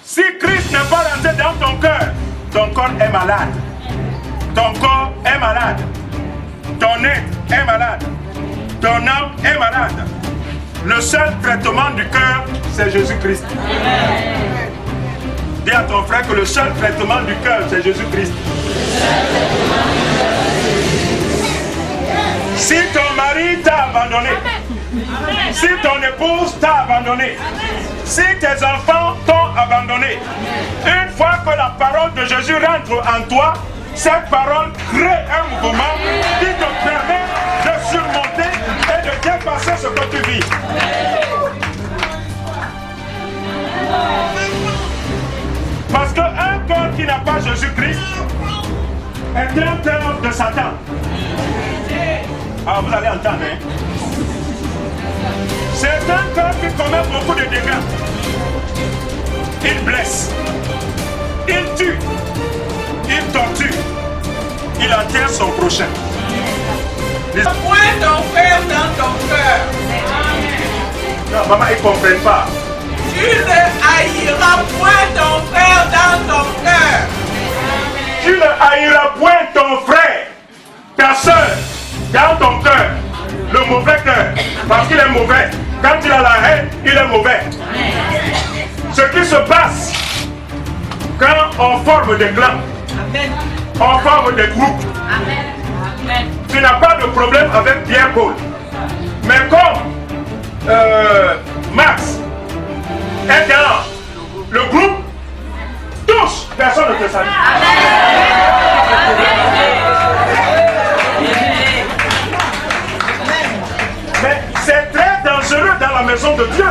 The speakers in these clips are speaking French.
Si Christ n'est pas rentré dans ton cœur, ton corps est malade. Ton corps est malade. Ton être est malade. Ton âme est malade. Le seul traitement du cœur, c'est Jésus-Christ. Dis à ton frère que le seul traitement du cœur, c'est Jésus-Christ. Si ton mari t'a abandonné, si ton épouse t'a abandonné, si tes enfants t'ont abandonné, une fois que la parole de Jésus rentre en toi, cette parole crée un mouvement qui te permet de surmonter et de dépasser ce que tu vis. Parce qu'un corps qui n'a pas Jésus-Christ est un cœur de Satan. Alors vous allez entendre, hein? C'est un cœur qui commet beaucoup de dégâts. Il blesse, il tue, il torture, il enterre son prochain. Point ton frère dans ton cœur. Non, maman, ils ne comprennent pas. Tu ne haïras point ton frère dans ton cœur. Tu ne haïras point ton frère, ta soeur, dans ton cœur. Le mauvais cœur, parce qu'il est mauvais. Quand il a la haine, il est mauvais. Ce qui se passe quand on forme des clans, on forme des groupes. Tu n'as pas de problème avec Pierre-Paul. Mais comme Max est dans le groupe, tous, personne ne te salue. Mais c'est très dangereux dans la maison de Dieu.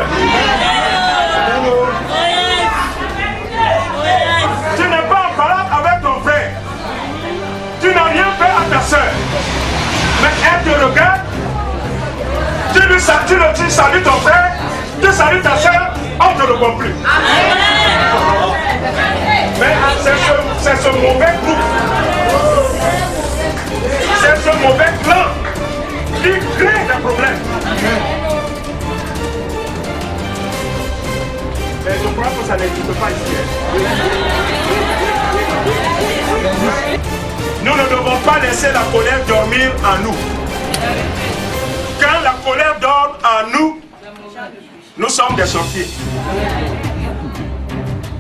Tu n'es pas en parole avec ton frère. Tu n'as rien fait à ta soeur. Mais elle te regarde. Tu salues ton frère. Tu salues ta soeur. On ne te revoit plus. Mais c'est ce mauvais groupe. C'est ce mauvais clan qui crée des problèmes. Mais je crois que ça n'existe pas ici. Nous ne devons pas laisser la colère dormir en nous. Quand la colère dort en nous, nous sommes des sorciers.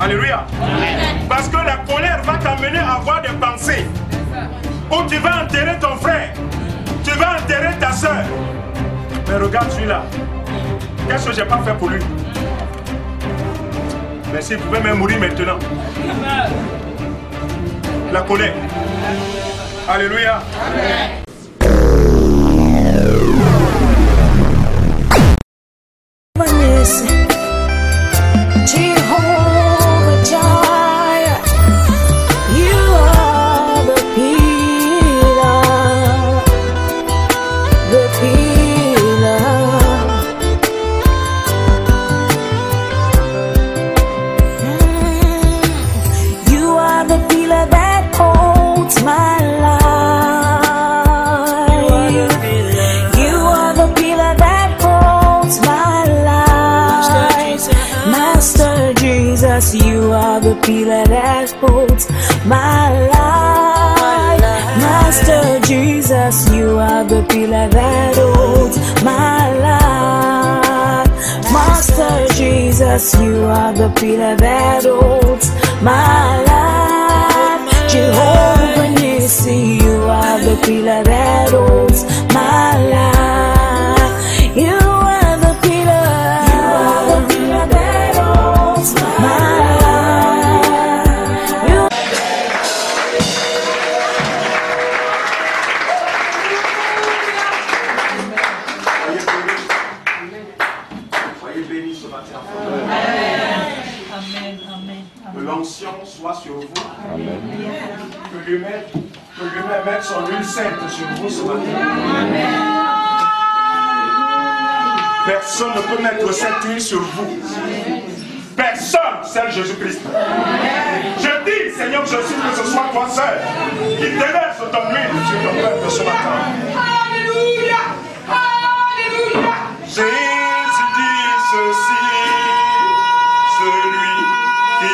Alléluia. Parce que la colère va t'amener à avoir des pensées où tu vas enterrer ton frère, tu vas enterrer ta soeur. Mais regarde celui-là. Qu'est-ce que j'ai pas fait pour lui? Mais s'il pouvait même mourir maintenant. La colère. Alléluia. Jehovah Jireh, you are the pillar, the pillar. You are the pillar that holds my life. You are the pillar that holds my life. Master Jesus, you are the pillar that holds my life. Master Jesus, you are the pillar that holds my life. Master Jesus, you are the pillar that holds my life. Jehovah Nissi, you are the pillar that holds my life. You are the pillar. You are the pillar that holds my life. You Soyez bénis ce matin. Que l'onction soit sur vous. Que lui mette son huile sainte sur vous ce matin. Personne ne peut mettre cette huile sur vous. Personne, seul Jésus-Christ. Je dis, Seigneur Jésus, que ce soit toi seul qui déverse ton huile sur ton peuple ce matin. Alléluia. Alléluia. Jésus dit ceci, celui qui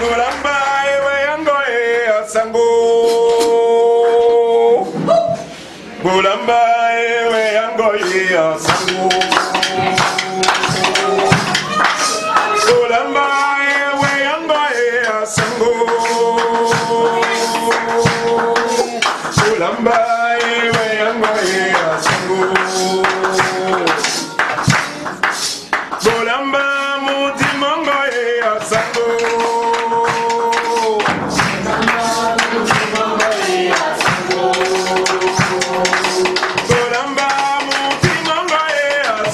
Bolamba ewe yango asango. Bolamba ewe yango asango. Bolamba ewe yango asango. Bolamba ewe yango asango. Bolamba mudimongo asango. Bolamba mudimongo asango.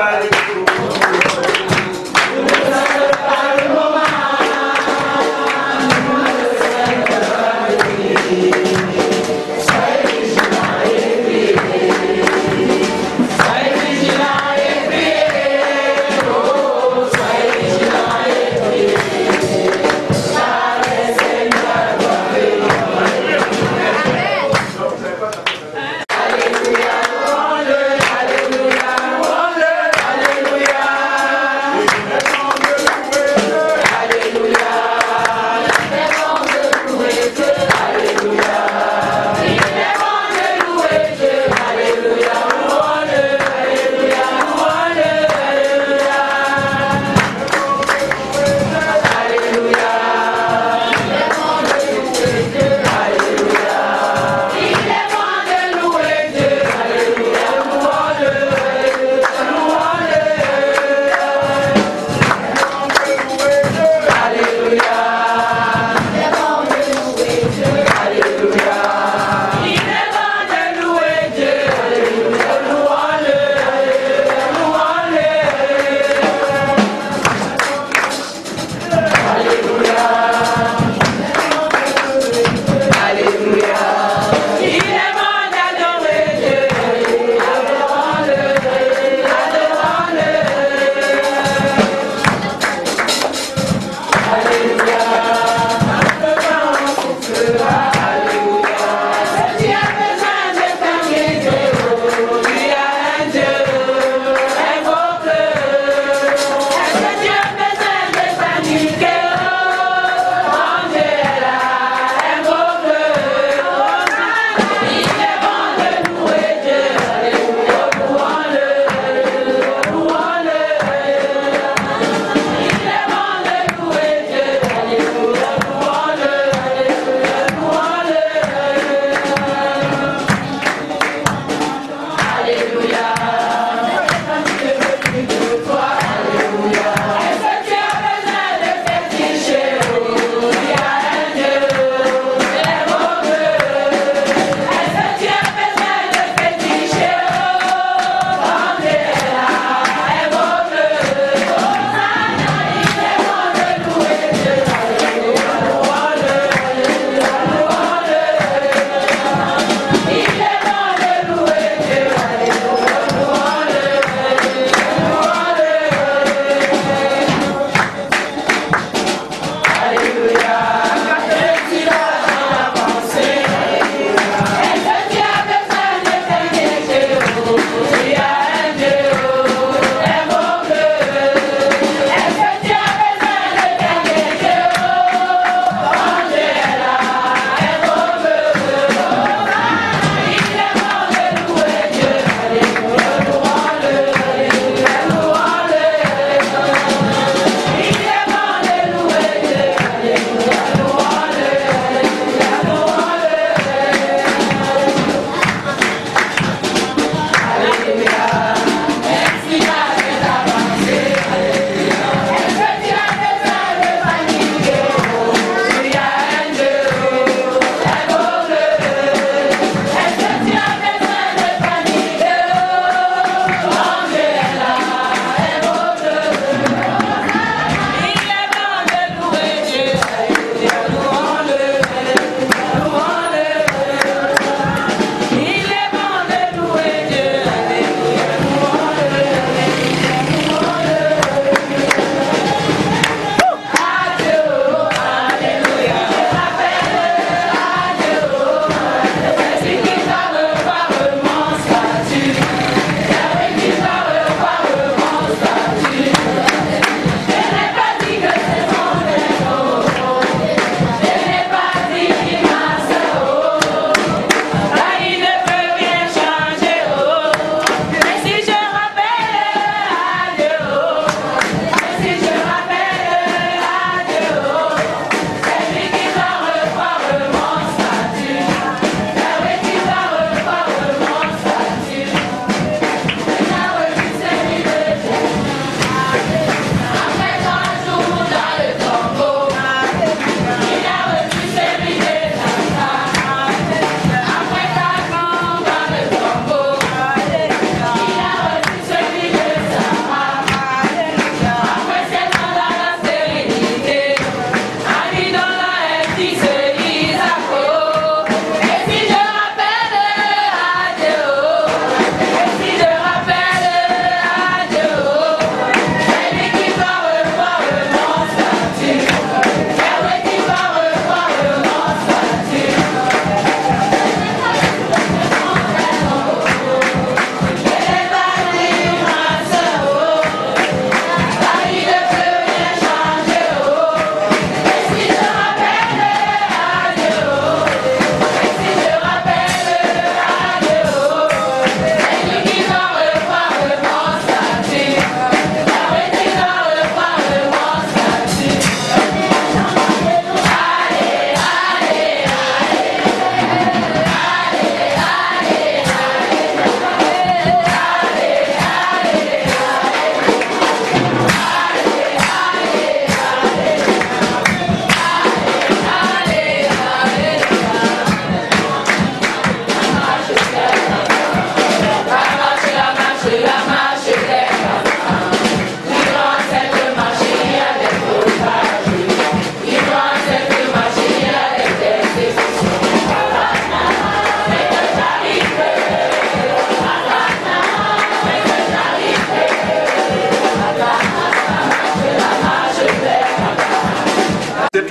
Alléluia.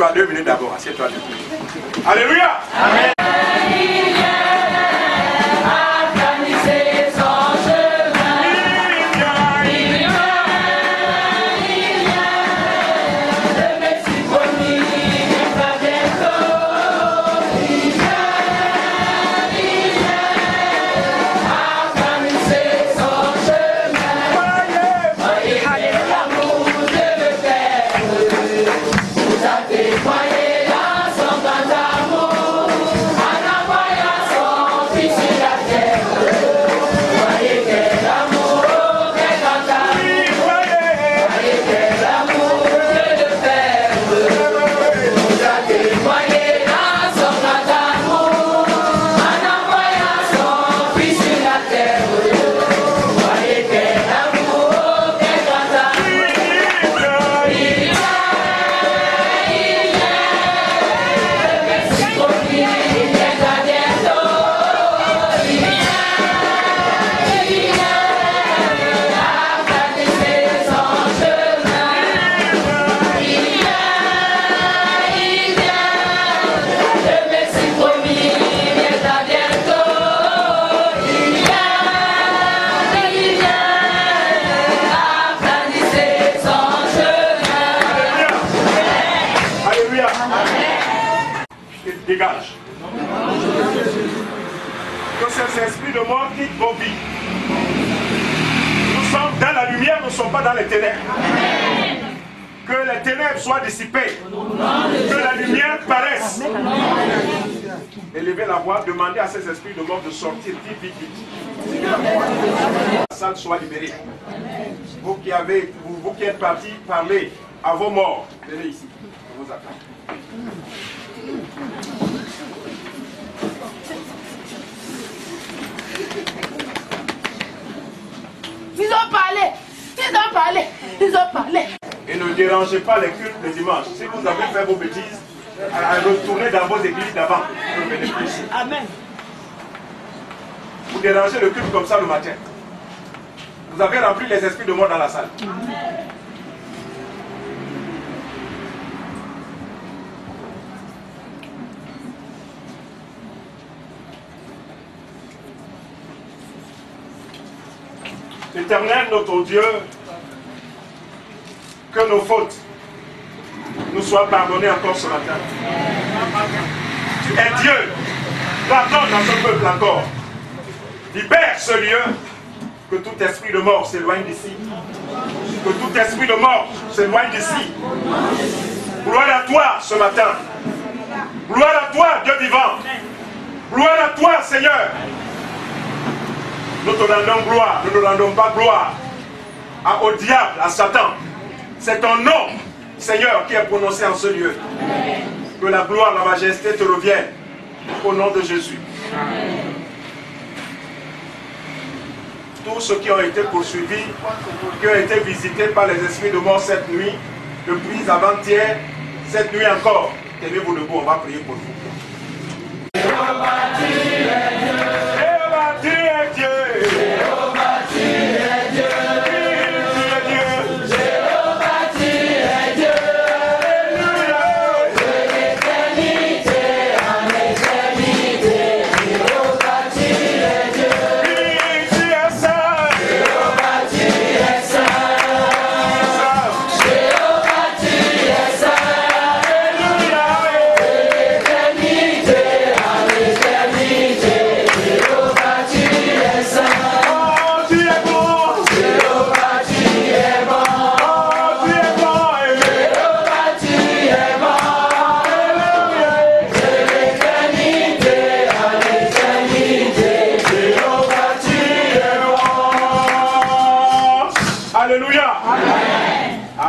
Assieds-toi 2 minutes d'abord. Assieds-toi 2 minutes. Alléluia. Amen. Dégage. Que ces esprits de mort quittent vos vies. Nous sommes dans la lumière, nous ne sommes pas dans les ténèbres. Que les ténèbres soient dissipées. Que la lumière paraisse. Élevez la voix, demandez à ces esprits de mort de sortir vite, vite, vite. La salle soit libérée. Vous qui êtes partis, parlez à vos morts. Venez ici, je vous attends. Ils ont parlé. Et ne dérangez pas les cultes le dimanche. Si vous avez fait vos bêtises, retournez dans vos églises d'avant. Ne venez plus ici. Amen. Vous dérangez le culte comme ça le matin. Vous avez rempli les esprits de mort dans la salle. Éternel notre Dieu, que nos fautes nous soient pardonnées encore ce matin. Tu es Dieu, pardonne à ce peuple encore. Libère ce lieu, que tout esprit de mort s'éloigne d'ici. Que tout esprit de mort s'éloigne d'ici. Gloire à toi ce matin. Gloire à toi, Dieu vivant. Gloire à toi, Seigneur. Nous te rendons gloire, nous ne rendons pas gloire au diable, à Satan. C'est ton nom, Seigneur, qui est prononcé en ce lieu. Que la gloire, la majesté te reviennent. Au nom de Jésus. Tous ceux qui ont été poursuivis, qui ont été visités par les esprits de mort cette nuit, depuis avant-hier, cette nuit encore, tenez-vous debout, on va prier pour vous.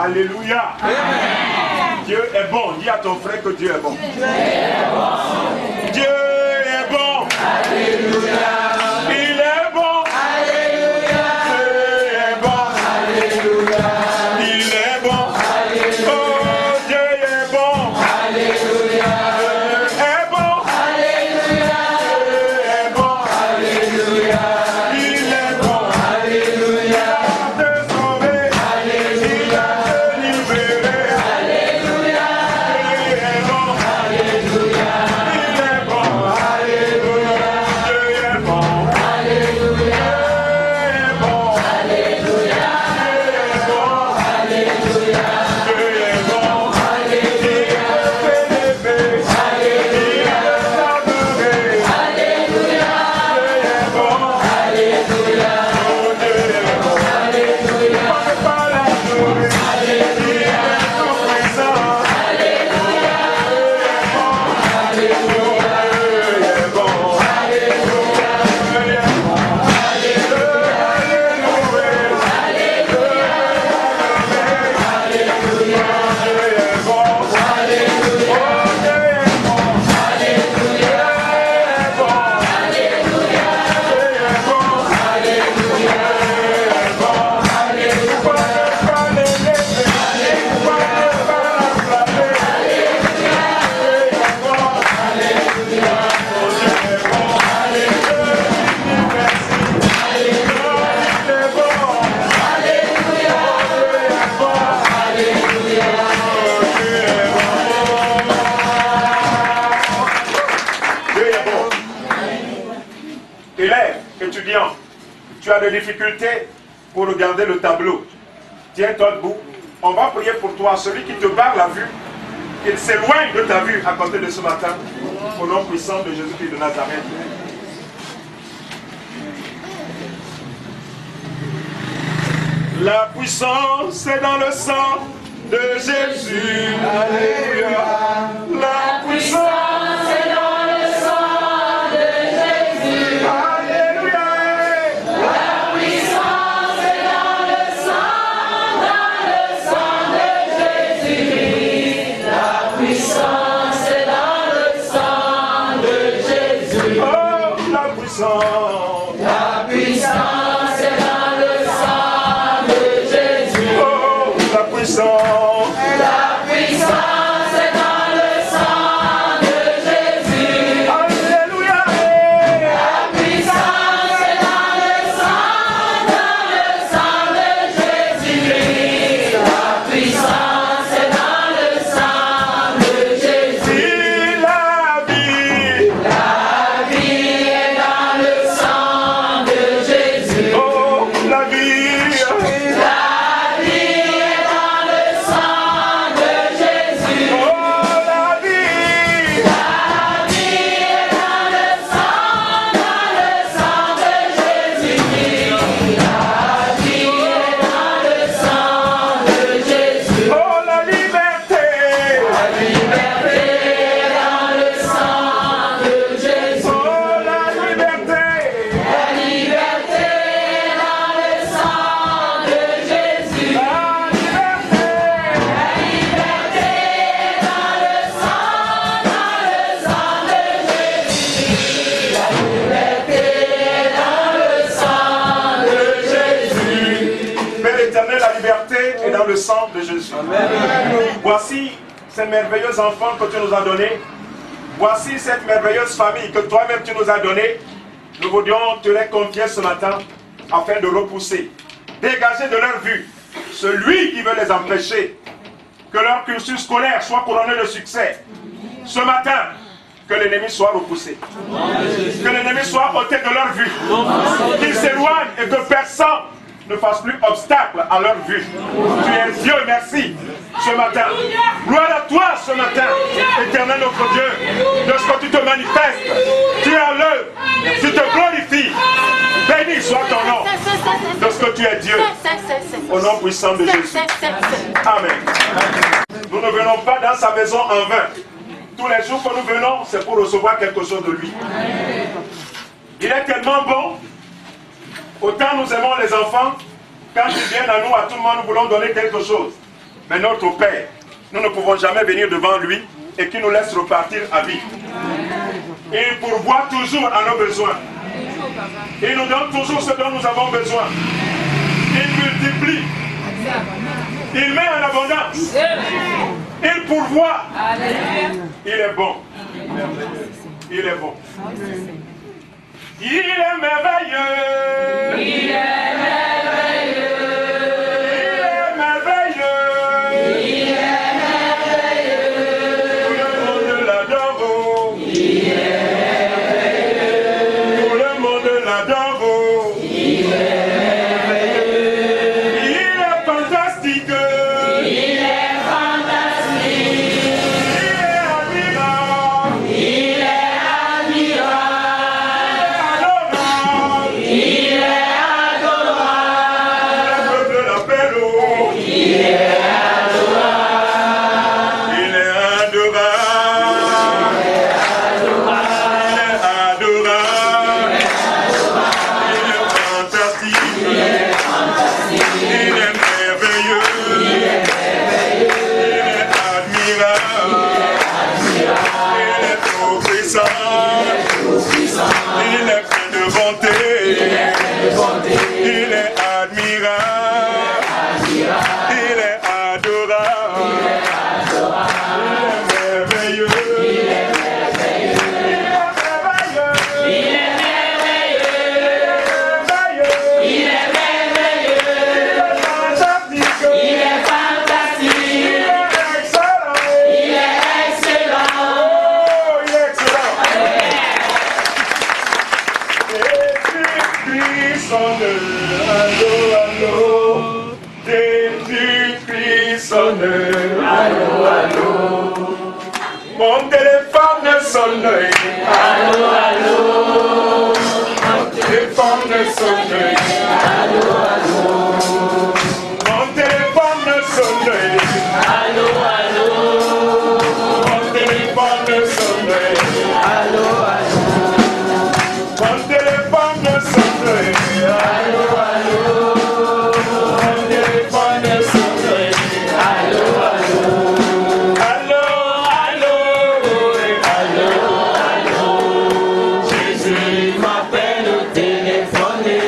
Alléluia. Dieu est bon. Dis à ton frère que Dieu est bon. Dieu est bon. Alléluia. Il est bon. Alléluia. Dieu est bon. Alléluia. Il est bon. Alléluia. Oh, Dieu est bon. Alléluia. Dieu est bon. Alléluia. Dieu est bon. Alléluia. Il est bon. Alléluia. Te sauver. Alléluia. Te libérer. Alléluia. Dieu est as des difficultés pour regarder le tableau, tiens-toi debout. On va prier pour toi. Celui qui te barre la vue, qu'il s'éloigne de ta vue à côté de ce matin. Au nom puissant de Jésus-Christ de Nazareth. La puissance est dans le sang de Jésus. Alléluia. La puissance est dans le sang de Jésus. Alléluia. La puissance est dans le sang de Jésus. La puissance est dans le sang de Jésus. Oh, la puissance. La puissance est dans le sang de Jésus. Oh, la puissance. La puissance est dans le sang de Jésus. Alléluia. La puissance est dans le sang de Jésus. La puissance est dans le sang de Jésus. La vie. La vie est dans le sang de Jésus. Oh, la vie. La vie est dans le sang de Jésus. Oh, la vie. La vie est dans le sang de Jésus. La vie est dans le sang de Jésus. Oh, la liberté. La liberté est dans le sang de Jésus. Oh, la liberté. La liberté est dans le sang de Jésus. La liberté. La liberté est dans le sang de Jésus. La liberté est dans le sang de Jésus. Père éternel, la liberté est dans le sang de Jésus. Voici ces merveilleux enfants que tu nous as donnés. Voici cette merveilleuse famille que toi-même tu nous as donnée. Nous voudrions te les confier ce matin afin de repousser, dégager de leur vue celui qui veut les empêcher que leur cursus scolaire soit couronné de succès. Ce matin, que l'ennemi soit repoussé. Que l'ennemi soit ôté de leur vue. Qu'ils s'éloignent et que personne ne fasse plus obstacle à leur vue. Tu es Dieu, merci. Ce matin, gloire à toi ce matin, éternel notre Dieu, de ce que tu te manifestes. Tu es à l'œuvre, tu te glorifies. Béni soit ton nom, de ce que tu es Dieu. Au nom puissant de Jésus. Amen. Nous ne venons pas dans sa maison en vain. Tous les jours que nous venons, c'est pour recevoir quelque chose de lui. Il est tellement bon. Autant nous aimons les enfants, quand ils viennent à nous, à tout le monde, nous voulons donner quelque chose. Mais notre Père, nous ne pouvons jamais venir devant lui et qu'il nous laisse repartir à vie. Il pourvoit toujours à nos besoins. Il nous donne toujours ce dont nous avons besoin. Il multiplie. Il met en abondance. Il pourvoit. Il est bon. Il est bon. Il est merveilleux. Il est merveilleux. Il est merveilleux. Il est merveilleux. Tout le monde l'adore. Il est merveilleux. Tout le monde l'adore. Il est merveilleux. Il est fantastique. Il est fantastique. Il est admirable. Il est admirable. Il est adorable. Le peuple l'appelle. Il est adorable. Il est adorable. Il est adorable. Il est fantastique. Il est merveilleux. Il est admirable. Il est trop puissant. Il est plein de bonté. Il est admirable. Il est Allô, allô. Mon téléphone sonne. Allô, allô. Mon téléphone sonne. Allô, allô. Mon téléphone sonne. Allô, allô. Mon téléphone sonne. Allô, allô. Mon téléphone sonne. Allô, allô. Mon téléphone sonne. Allô, allô. Allô, allô. Allô, allô. Jésus m'appelle au téléphone.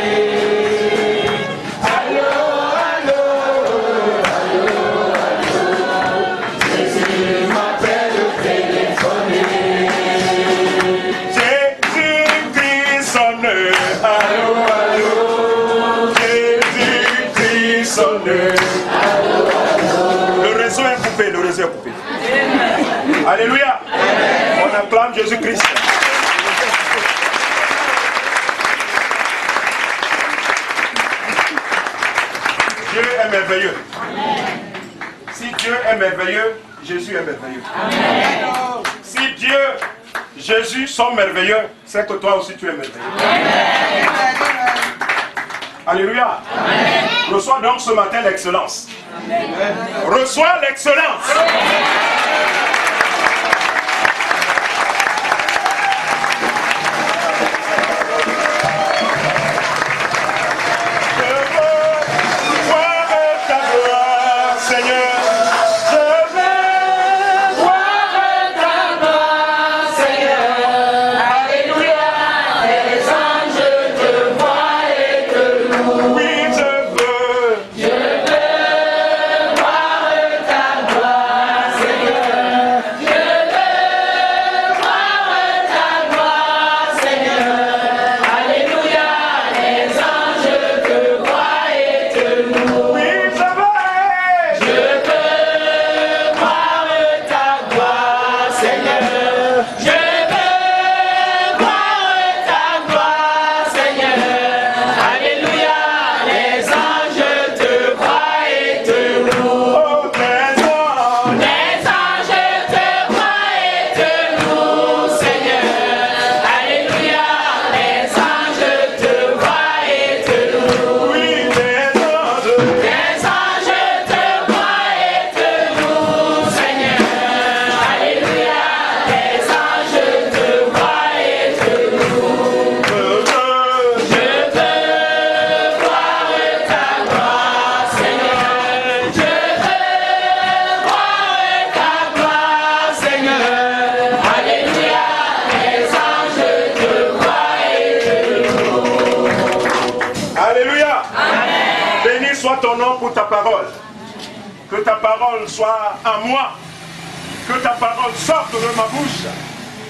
Allô, allô. Allô, allô. Jésus m'appelle au téléphone. Jésus-Christ sonne. Allô, allô. Jésus-Christ sonne. Allô, allô. Le réseau est coupé, le réseau est coupé. Alléluia. On acclame Jésus-Christ. Dieu est merveilleux. Si Dieu est merveilleux, Jésus est merveilleux. Si Dieu, Jésus sont merveilleux, c'est que toi aussi tu es merveilleux. Alléluia. Reçois donc ce matin l'excellence. Reçois l'excellence. Ton nom pour ta parole. Que ta parole soit en moi. Que ta parole sorte de ma bouche.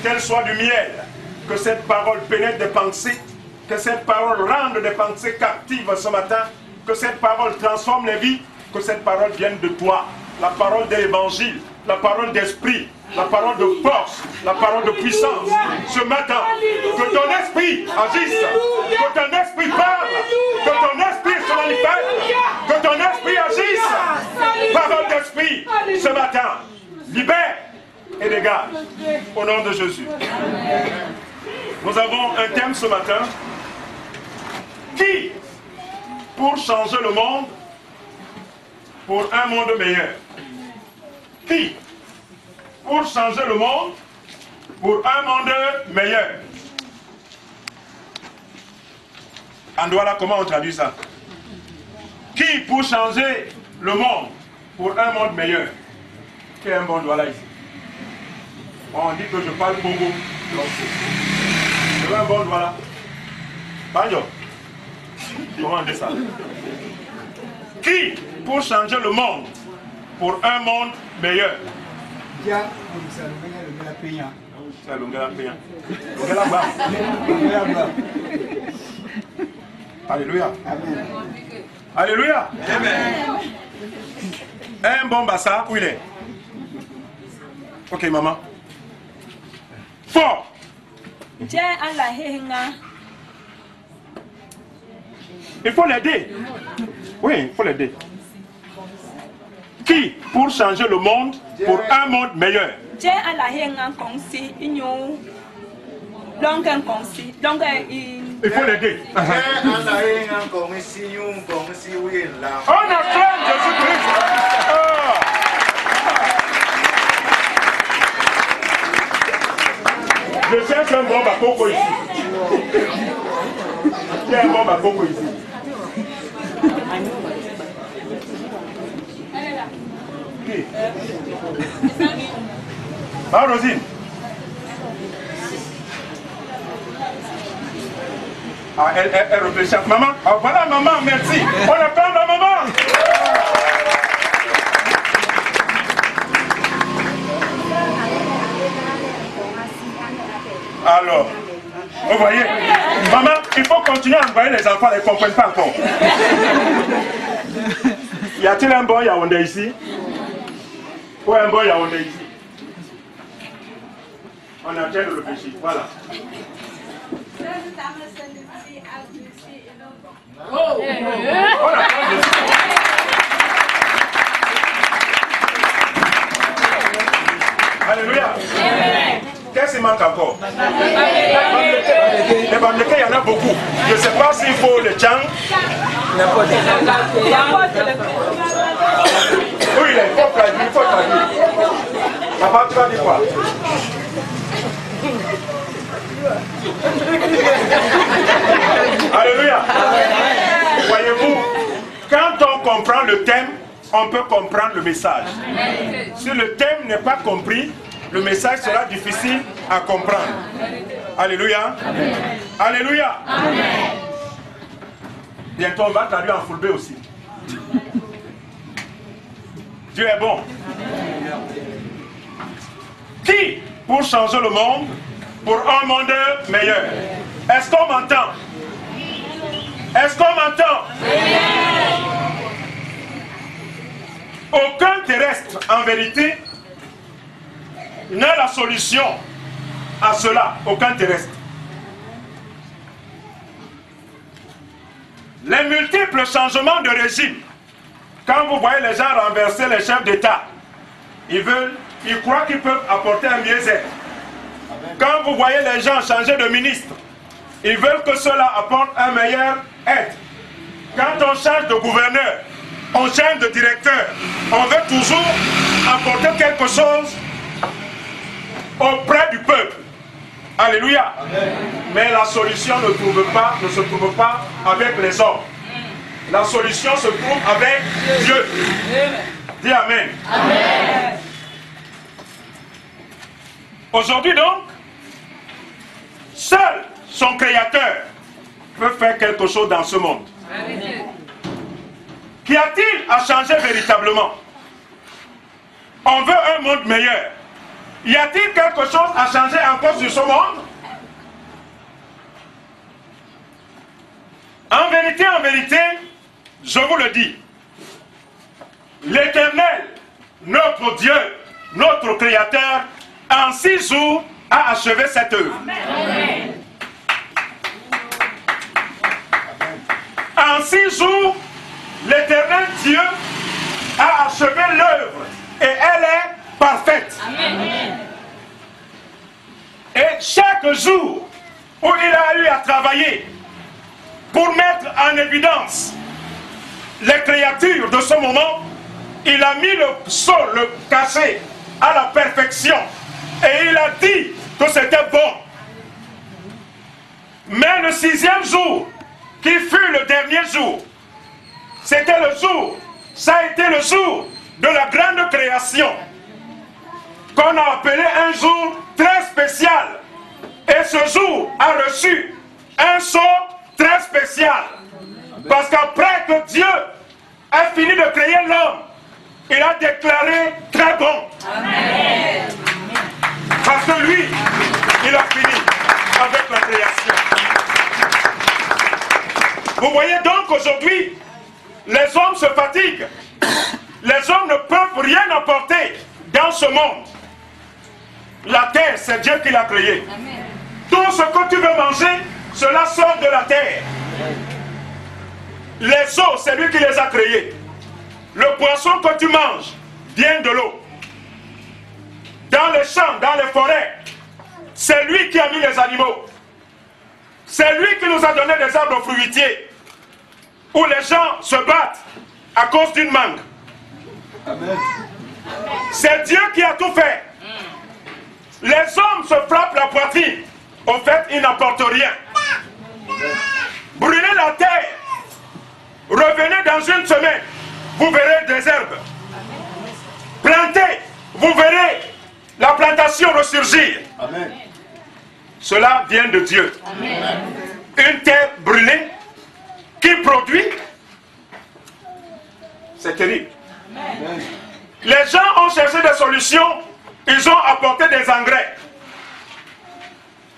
Qu'elle soit du miel. Que cette parole pénètre des pensées. Que cette parole rende des pensées captives ce matin. Que cette parole transforme les vies. Que cette parole vienne de toi. La parole de l'évangile. La parole d'esprit. La parole de force. La parole de puissance. Ce matin. Que ton esprit agisse. Que ton esprit parle. Que ton esprit se manifeste. Que ton esprit agisse. Parole d'esprit. Ce matin. Libère et dégage. Au nom de Jésus. Nous avons un thème ce matin. Qui, pour changer le monde, pour un monde meilleur? Qui, pour changer le monde, pour un monde meilleur? En Douala, comment on traduit ça? Qui, pour changer le monde, pour un monde meilleur? Quel est un bon Douala ici? On dit que je parle Congo. Je veux un bon Douala. Banjo. Comment on dit ça? Qui, pour changer le monde, pour un monde meilleur? Alléluia. Alléluia. Un bon bassa, où il est? Ok, maman. Fort. Il faut l'aider. Oui, il faut l'aider. Qui pour changer le monde pour un monde meilleur? Il faut l'aider. On acclame Jésus-Christ. Je cherche un bon bakoko ici. Il y a un bon bakoko ici. Qui? Ah, Rosine. Ah, elle réfléchit. Maman, ah, voilà maman, merci. On appelle la maman. Alors, vous voyez, maman, il faut continuer à envoyer les enfants, ils ne comprennent pas encore. Y a-t-il un bon Yaoundé ici? Ou un bon Yaoundé ici? On est en train de réfléchir, voilà. Oh. Alléluia. Qu'est-ce qui manque encore? Les Bamlékés, il y en a beaucoup. Je ne sais pas s'il faut le tchang. Oui, il faut traduire, Papa, tu vas dire quoi? Alléluia. Voyez-vous, quand on comprend le thème, on peut comprendre le message. Si le thème n'est pas compris, le message sera difficile à comprendre. Alléluia. Alléluia. Bientôt on va traduire en fulbe aussi. Dieu est bon. Qui pour changer le monde pour un monde meilleur? Est-ce qu'on m'entend? Est-ce qu'on m'entend? Aucun terrestre, en vérité, n'a la solution à cela. Aucun terrestre. Les multiples changements de régime, quand vous voyez les gens renverser les chefs d'État, ils croient qu'ils peuvent apporter un mieux-être. Quand vous voyez les gens changer de ministre, ils veulent que cela apporte un meilleur aide. Quand on change de gouverneur, on change de directeur, on veut toujours apporter quelque chose auprès du peuple. Alléluia. Amen. Mais la solution ne se trouve pas avec les hommes. La solution se trouve avec Dieu. Dis Amen. Amen. Aujourd'hui donc, seul son Créateur peut faire quelque chose dans ce monde. Qu'y a-t-il à changer véritablement? On veut un monde meilleur. Y a-t-il quelque chose à changer encore sur ce monde? En vérité, je vous le dis, l'Éternel, notre Dieu, notre Créateur, en 6 jours a achevé cette œuvre. Amen. En 6 jours, l'Éternel Dieu a achevé l'œuvre et elle est parfaite. Amen. Et chaque jour où il a eu à travailler pour mettre en évidence les créatures de ce moment, il a mis le sol, le cachet à la perfection et il a dit que c'était bon. Mais le 6e jour, qui fut le dernier jour, c'était le jour, ça a été le jour de la grande création, qu'on a appelé un jour très spécial. Et ce jour a reçu un son très spécial. Parce qu'après que Dieu a fini de créer l'homme, il a déclaré très bon. Amen. Parce que lui, il a fini avec la création. Vous voyez donc aujourd'hui, les hommes se fatiguent. Les hommes ne peuvent rien apporter dans ce monde. La terre, c'est Dieu qui l'a créée. Tout ce que tu veux manger, cela sort de la terre. Les eaux, c'est lui qui les a créées. Le poisson que tu manges vient de l'eau. Dans les champs, dans les forêts, c'est lui qui a mis les animaux. C'est lui qui nous a donné des arbres fruitiers où les gens se battent à cause d'une mangue. C'est Dieu qui a tout fait. Les hommes se frappent la poitrine. Au fait, ils n'apportent rien. Brûlez la terre. Revenez dans une semaine. Vous verrez des herbes. Plantez. Vous verrez la plantation ressurgir. Amen. Cela vient de Dieu. Amen. Une terre brûlée qui produit. C'est terrible. Amen. Les gens ont cherché des solutions. Ils ont apporté des engrais.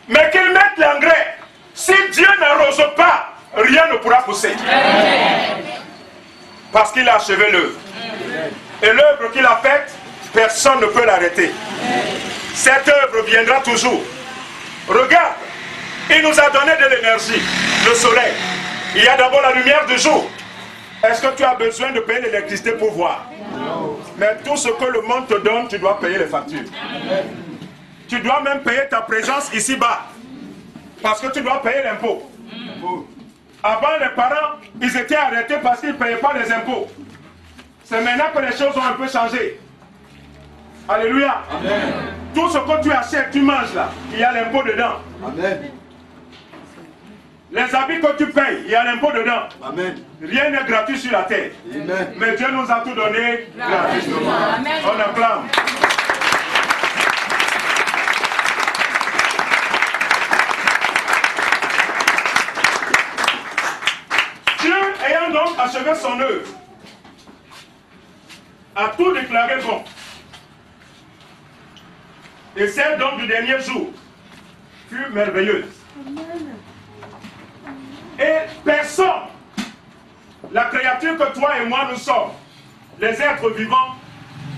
Mais qu'ils mettent l'engrais. Si Dieu n'arrose pas, rien ne pourra pousser. Parce qu'il a achevé l'œuvre. Et l'œuvre qu'il a faite, personne ne peut l'arrêter. Cette œuvre viendra toujours. Regarde, il nous a donné de l'énergie, le soleil. Il y a d'abord la lumière du jour. Est-ce que tu as besoin de payer l'électricité pour voir? Mais tout ce que le monde te donne, tu dois payer les factures. Tu dois même payer ta présence ici-bas. Parce que tu dois payer l'impôt. Avant, les parents, ils étaient arrêtés parce qu'ils ne payaient pas les impôts. C'est maintenant que les choses ont un peu changé. Alléluia. Amen. Tout ce que tu achètes, tu manges là, il y a l'impôt dedans. Amen. Les habits que tu payes, il y a l'impôt dedans. Amen. Rien n'est gratuit sur la terre. Amen. Mais Dieu nous a tout donné gratuitement. On acclame. Dieu ayant donc achevé son œuvre, a tout déclaré bon. Et celle donc du dernier jour fut merveilleuse. Et personne, la créature que toi et moi nous sommes, les êtres vivants,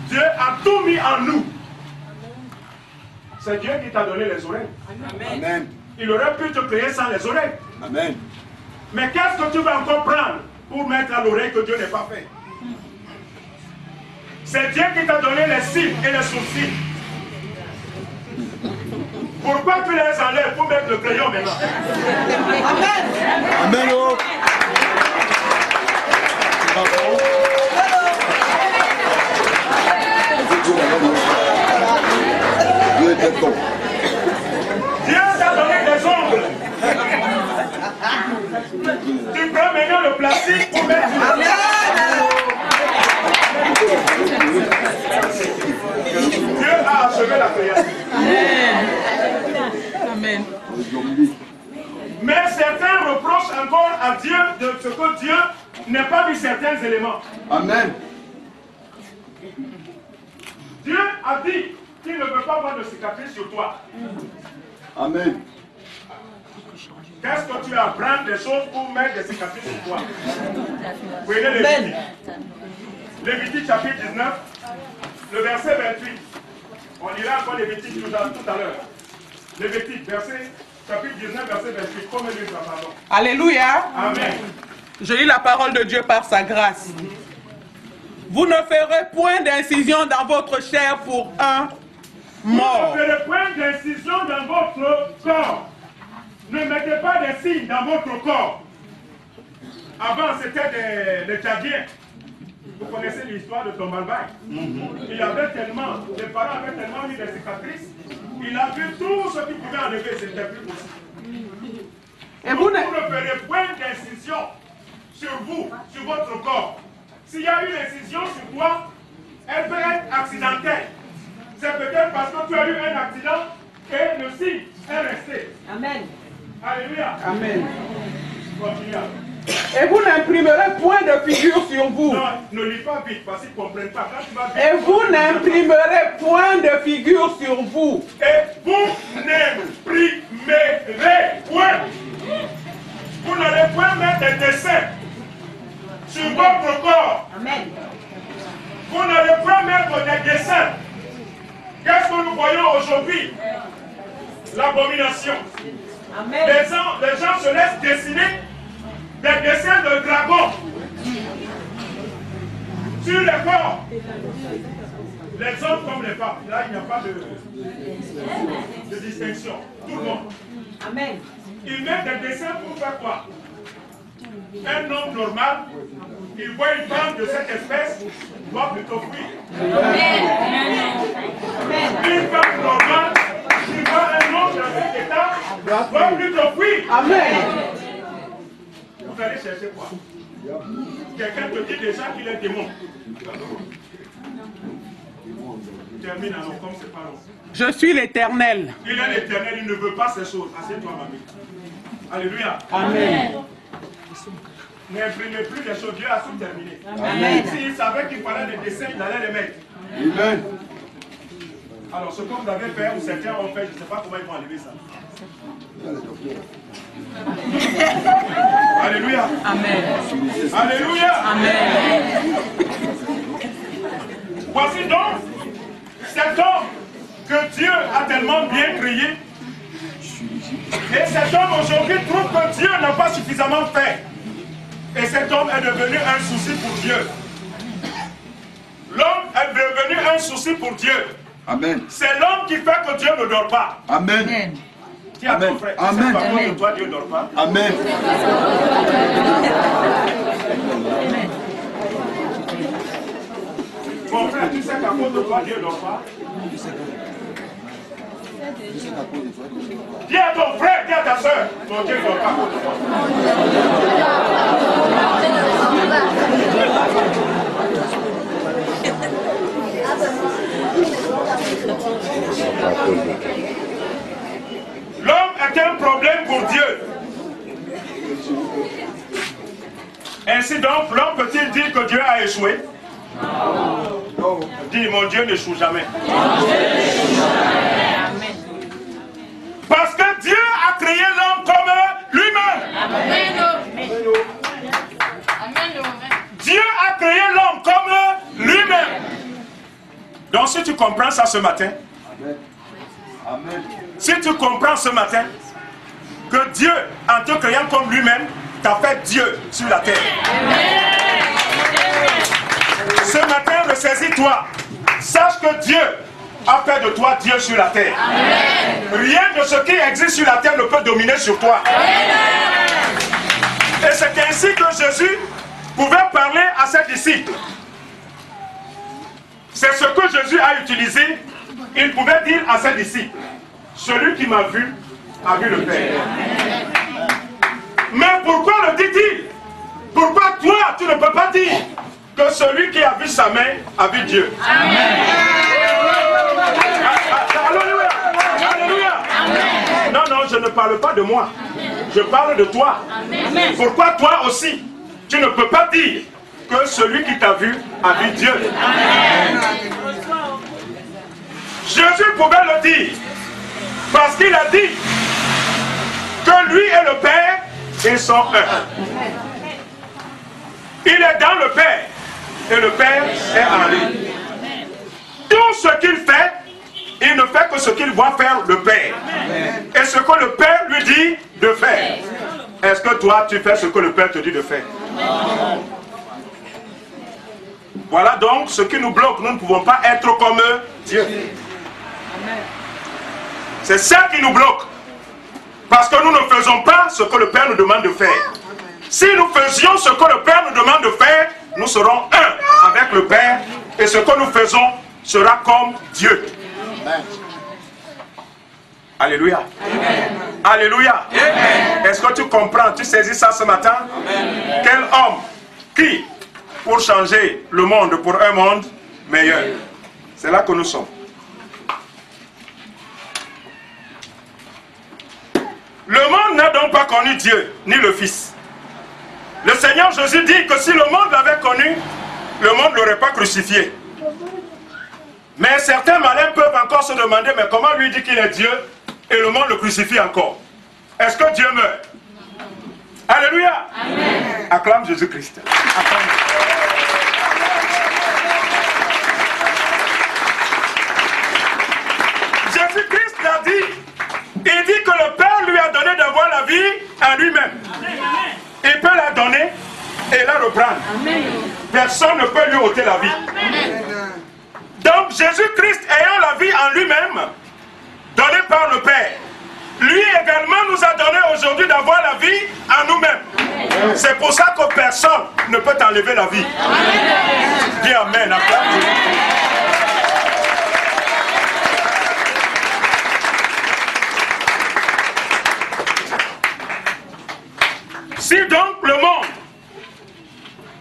Dieu a tout mis en nous. C'est Dieu qui t'a donné les oreilles. Amen. Il aurait pu te créer sans les oreilles. Amen. Mais qu'est-ce que tu vas encore prendre pour mettre à l'oreille que Dieu n'a pas fait? C'est Dieu qui t'a donné les cils et les sourcils. Pourquoi tu les enlèves pour mettre le crayon maintenant? Amen. Amen. Oh. Dieu est bon. Dieu t'a donné des ongles. Tu prends maintenant le plastique pour mettre du crayon. Dieu a achevé la création. Amen. Mais certains reprochent encore à Dieu de ce que Dieu n'a pas mis certains éléments. Amen. Dieu a dit qu'il ne veut pas avoir de cicatrices sur toi. Amen. Qu'est-ce que tu as à prendre des choses pour mettre des cicatrices sur toi? Prenez Lévitique. Lévitique chapitre 19, le verset 28. On lira encore Lévitique tout à l'heure. Lévitique, chapitre 19, verset 28. Comme le livre, pardon. Alléluia. Amen. Je lis la parole de Dieu par sa grâce. Vous ne ferez point d'incision dans votre chair pour un mort. Vous ne ferez point d'incision dans votre corps. Ne mettez pas des signes dans votre corps. Avant, c'était des Tchadiens. Vous connaissez l'histoire de Tombalbaï. Il avait tellement, les parents avaient tellement mis des cicatrices, il a vu tout ce qu'il pouvait enlever, c'était plus possible. Et vous ne ferez point d'incision sur vous, sur votre corps. S'il y a une incision sur toi, elle peut être accidentelle. C'est peut-être parce que tu as eu un accident et le signe est resté. Amen. Alléluia. Amen. Continue. Et vous n'imprimerez point de figure sur vous. Non, ne lis pas vite parce qu'ils ne comprennent pas. Quand tu vas vite, Et vous n'imprimerez point de figure sur vous. et vous n'imprimerez point. Vous n'allez point mettre des dessins sur votre corps. Amen. Vous n'allez point mettre des dessins. Qu'est-ce que nous voyons aujourd'hui? L'abomination. Amen. Les gens se laissent dessiner des dessins de dragons. Sur les corps. Les hommes comme les femmes. Là, il n'y a pas de distinction. Tout le monde. Amen. Il met des dessins pour faire quoi? Un homme normal, il voit une femme de cette espèce, doit plutôt fuir. Une femme normale, il voit un homme dans cet état, doit plutôt fuir. Amen. Vous allez chercher quoi? Quelqu'un te dit déjà qu'il est démon. Termine alors, comme c'est pas long. Je suis l'Éternel. Il est l'Éternel, il ne veut pas ces choses. Assieds-toi, mamie. Alléluia. Amen. N'imprimez plus les choses, Dieu a tout terminé. Amen. S'il savait qu'il fallait des dessins, il allait les mettre. Amen. Alors, ce que vous avez fait, ou certains ont fait, je ne sais pas comment ils vont enlever ça. Alléluia. Amen. Alléluia. Amen. Voici donc cet homme que Dieu a tellement bien créé. Et cet homme aujourd'hui trouve que Dieu n'a pas suffisamment fait. Et cet homme est devenu un souci pour Dieu. L'homme est devenu un souci pour Dieu. Amen. C'est l'homme qui fait que Dieu ne dort pas. Amen. Dis à ton frère, Amen. c'est pas cause de toi Dieu ne dort pas. Amen. Mon frère, tu sais qu'à cause de toi Dieu ne dort pas. Dis à ton frère, dis à ta soeur, ton Dieu ne dort pas à cause de toi. L'homme est un problème pour Dieu. Ainsi donc, l'homme peut-il dire que Dieu a échoué? Non. Dis, mon Dieu n'échoue jamais. Parce que Dieu a créé l'homme comme lui-même. Dieu a créé l'homme comme lui-même. Donc si tu comprends ça ce matin, Amen. si tu comprends ce matin que Dieu, en te créant comme lui-même, t'a fait Dieu sur la terre. Ce matin, ressaisis-toi. Sache que Dieu a fait de toi Dieu sur la terre. Rien de ce qui existe sur la terre ne peut dominer sur toi. Et c'est ainsi que Jésus pouvait parler à ses disciples. C'est ce que Jésus a utilisé. Il pouvait dire à ses disciples, celui qui m'a vu a vu le Père. Mais pourquoi le dit-il? Pourquoi toi tu ne peux pas dire que celui qui a vu sa main a vu Dieu? Alléluia. Alléluia. Non, non, je ne parle pas de moi. Je parle de toi. Pourquoi toi aussi tu ne peux pas dire que celui qui t'a vu a vu Dieu? Jésus pouvait le dire parce qu'il a dit que lui et le Père, ils sont un. Il est dans le Père et le Père est en lui. Tout ce qu'il fait, il ne fait que ce qu'il voit faire le Père. Et ce que le Père lui dit de faire. Est-ce que toi, tu fais ce que le Père te dit de faire? Voilà donc ce qui nous bloque. Nous ne pouvons pas être comme Dieu. C'est ça qui nous bloque. Parce que nous ne faisons pas ce que le Père nous demande de faire. Si nous faisions ce que le Père nous demande de faire, nous serons un avec le Père. Et ce que nous faisons sera comme Dieu. Alléluia. Alléluia. Est-ce que tu comprends? Tu saisis ça ce matin? Amen. Quel homme qui, pour changer le monde pour un monde meilleur? C'est là que nous sommes. Le monde n'a donc pas connu Dieu, ni le Fils. Le Seigneur Jésus dit que si le monde l'avait connu, le monde ne l'aurait pas crucifié. Mais certains malins peuvent encore se demander, mais comment lui dit qu'il est Dieu et le monde le crucifie encore? Est-ce que Dieu meurt? Alléluia. Amen. Acclame Jésus-Christ. Jésus-Christ l'a dit. Il dit que le Père lui a donné d'avoir la vie à lui-même. Il peut la donner et la reprendre. Personne ne peut lui ôter la vie. Donc Jésus-Christ ayant la vie en lui-même, donnée par le Père, lui également nous a donné aujourd'hui d'avoir la vie en nous-mêmes. C'est pour ça que personne ne peut t'enlever la vie. Dis Amen. Applaudis. Si donc le monde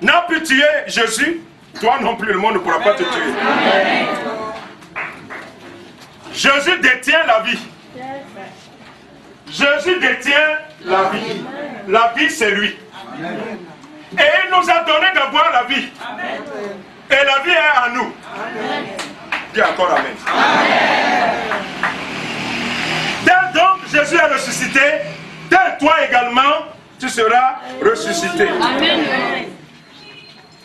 n'a pu tuer Jésus, toi non plus, le monde ne pourra pas te tuer. Jésus détient la vie. Jésus détient la vie. La vie, c'est lui. Et il nous a donné d'avoir la vie. Et la vie est en nous. Dis encore Amen. Dès donc Jésus est ressuscité, dès toi également, tu seras ressuscité.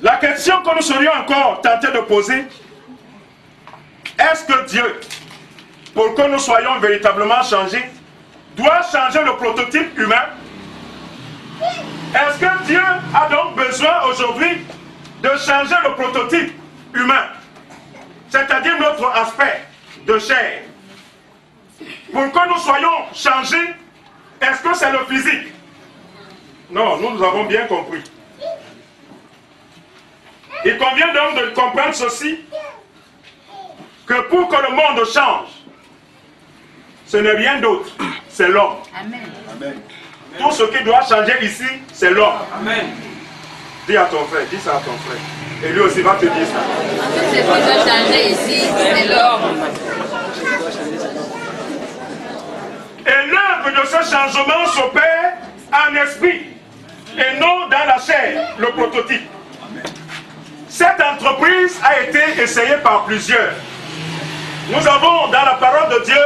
La question que nous serions encore tentés de poser, est-ce que Dieu, pour que nous soyons véritablement changés, doit changer le prototype humain? Est-ce que Dieu a donc besoin aujourd'hui de changer le prototype humain, c'est-à-dire notre aspect de chair? Pour que nous soyons changés, est-ce que c'est le physique? Non, nous avons bien compris. Il convient donc de comprendre ceci, que pour que le monde change, ce n'est rien d'autre, c'est l'homme. Amen. Tout ce qui doit changer ici, c'est l'homme. Amen. Dis à ton frère, dis ça à ton frère. Et lui aussi va te dire ça. Tout ce qui doit changer ici, c'est l'homme. Et l'œuvre de ce changement s'opère en esprit et non dans la chair, le prototype. Cette entreprise a été essayée par plusieurs. Nous avons dans la parole de Dieu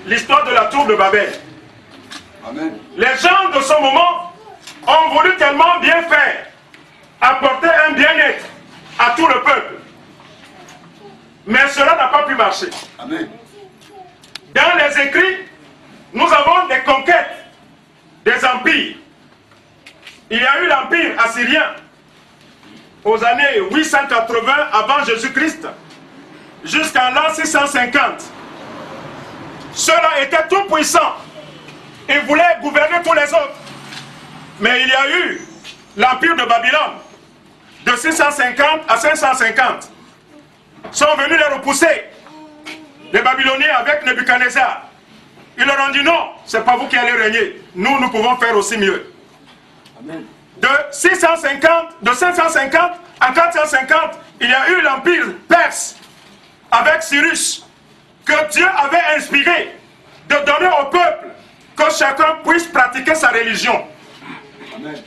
l'histoire de la tour de Babel. Amen. Les gens de ce moment ont voulu tellement bien faire, apporter un bien-être à tout le peuple. Mais cela n'a pas pu marcher. Amen. Dans les écrits, nous avons des conquêtes, des empires. Il y a eu l'empire assyrien aux années 880 avant Jésus-Christ jusqu'en l'an 650. Ceux-là étaient tout puissants. Ils voulaient gouverner tous les autres. Mais il y a eu l'empire de Babylone de 650 à 550. Sont venus les repousser. Les Babyloniens avec Nebuchadnezzar. Ils leur ont dit non, c'est pas vous qui allez régner. Nous pouvons faire aussi mieux. Amen. De 550 à 450, il y a eu l'empire perse avec Cyrus, que Dieu avait inspiré de donner au peuple que chacun puisse pratiquer sa religion. Amen.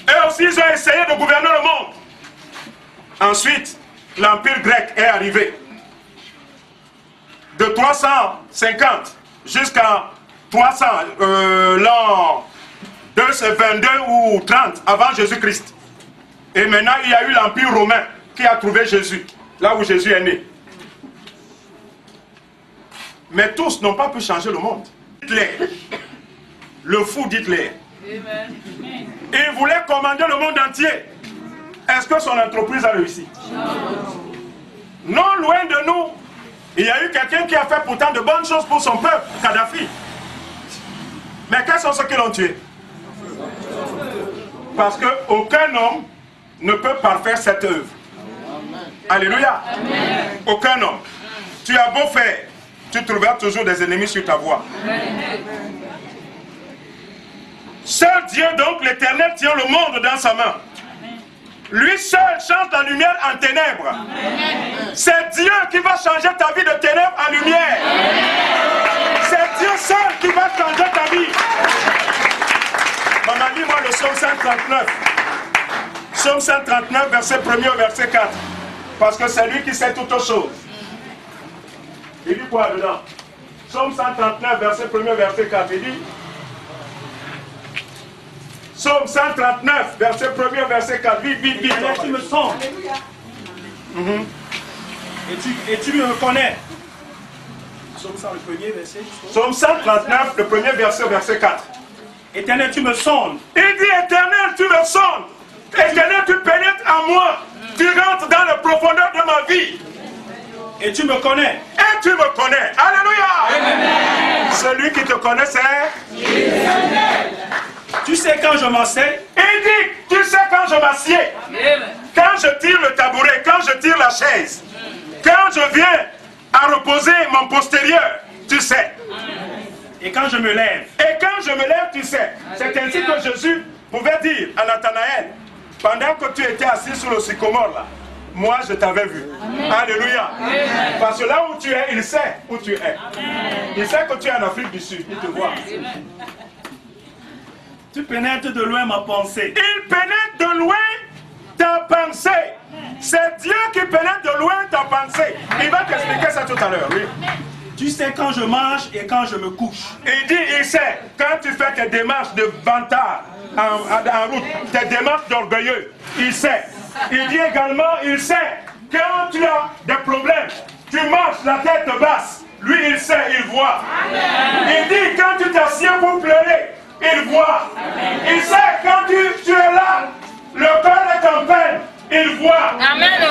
Eux aussi, ils ont essayé de gouverner le monde. Ensuite, l'empire grec est arrivé. De 350 jusqu'à 300, l'an 222 ou 30 avant Jésus-Christ. Et maintenant, il y a eu l'empire romain qui a trouvé Jésus, là où Jésus est né. Mais tous n'ont pas pu changer le monde. Hitler, le fou d'Hitler, il voulait commander le monde entier. Est-ce que son entreprise a réussi? Non, loin de nous. Il y a eu quelqu'un qui a fait pourtant de bonnes choses pour son peuple, Kadhafi. Mais quels sont ceux qui l'ont tué? Parce qu'aucun homme ne peut parfaire cette œuvre. Alléluia. Aucun homme. Tu as beau faire, tu trouveras toujours des ennemis sur ta voie. Seul Dieu, donc l'Éternel, tient le monde dans sa main. Lui seul change la lumière en ténèbres. C'est Dieu qui va changer ta vie de ténèbres en lumière. C'est Dieu seul qui va changer ta vie. Maman, lis-moi le psaume 139. Psaume 139, verset 1er au verset 4. Parce que c'est lui qui sait toutes choses. Il dit quoi dedans? Psaume 139, verset 1er au verset 4. Il dit... Psaume 139, verset 1er, verset 4. Vite, vite, vite. Tu me sens. Et tu me connais. Psaume 100, le premier verset. Psaume 139, le premier verset, verset 4. Éternel, tu me sondes. Il dit, Éternel, tu me sondes. Éternel, tu pénètres en moi. Tu rentres dans la profondeur de ma vie. Et tu me connais. Et tu me connais. Alléluia. Amen. Celui qui te connaît, c'est... Tu sais quand je m'assieds. Il dit, tu sais quand je m'assieds. Quand je tire le tabouret, quand je tire la chaise. Quand je viens à reposer mon postérieur, tu sais. Et quand je me lève. Et quand je me lève, tu sais. C'est ainsi que Jésus pouvait dire à Nathanaël, pendant que tu étais assis sur le sycomore là, moi je t'avais vu. Amen. Alléluia. Amen. Parce que là où tu es, il sait où tu es. Amen. Il sait que tu es en Afrique du Sud, il te voit. Amen. Tu pénètres de loin ma pensée. Il pénètre de loin ta pensée. C'est Dieu qui pénètre de loin ta pensée. Il va t'expliquer ça tout à l'heure, oui. Tu sais quand je marche et quand je me couche. Il dit, il sait, quand tu fais tes démarches de vantard en route, tes démarches d'orgueilleux, il sait. Il dit également, il sait, quand tu as des problèmes, tu marches la tête basse, lui il sait, il voit. Amen. Il dit, quand tu t'assieds pour pleurer, il voit. Amen. Il sait, quand tu es là, le cœur est en peine, il voit. Amen.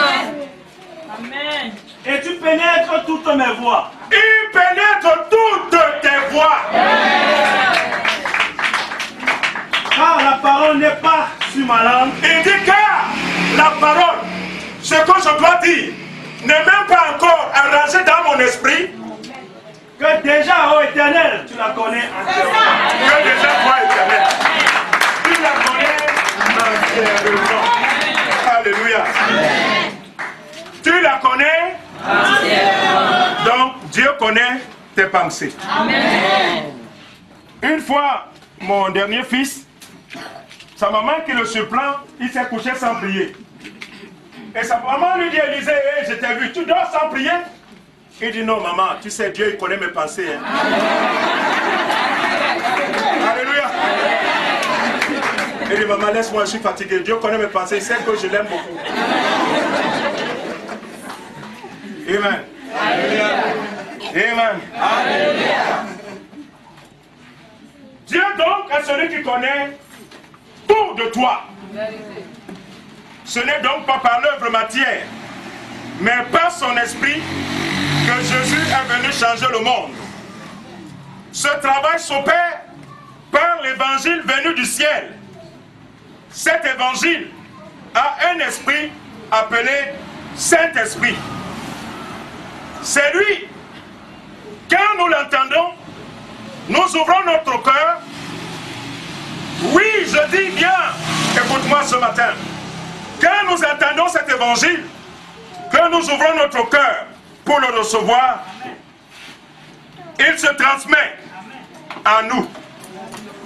Amen. Et tu pénètres toutes mes voies. Il pénètre toutes tes voies. Car la parole n'est pas sur ma langue. Il dit car la parole, ce que je dois dire, n'est même pas encore arrangé dans mon esprit. Que déjà, ô Éternel, tu la connais entièrement. Que déjà, toi, Éternel, tu la connais entièrement. Alléluia. Tu la connais entièrement. Donc, Dieu connaît tes pensées. Amen. Une fois, mon dernier fils, sa maman qui le surprend, il s'est couché sans prier. Et sa maman lui dit, Élisée, hey, je t'ai vu, tu dors sans prier? Il dit, non maman, tu sais, Dieu il connaît mes pensées. Hein. Alléluia. Il dit, maman, laisse-moi, je suis fatigué. Dieu connaît mes pensées, il sait que je l'aime beaucoup. Amen. Alléluia. Amen. Alléluia. Dieu donc est celui qui connaît tout de toi. Ce n'est donc pas par l'œuvre matière, mais par son esprit que Jésus est venu changer le monde. Ce travail s'opère par l'évangile venu du ciel. Cet évangile a un esprit appelé Saint-Esprit. C'est lui. Quand nous l'entendons, nous ouvrons notre cœur. Oui, je dis bien, écoute-moi ce matin. Quand nous entendons cet évangile, que nous ouvrons notre cœur pour le recevoir, il se transmet à nous.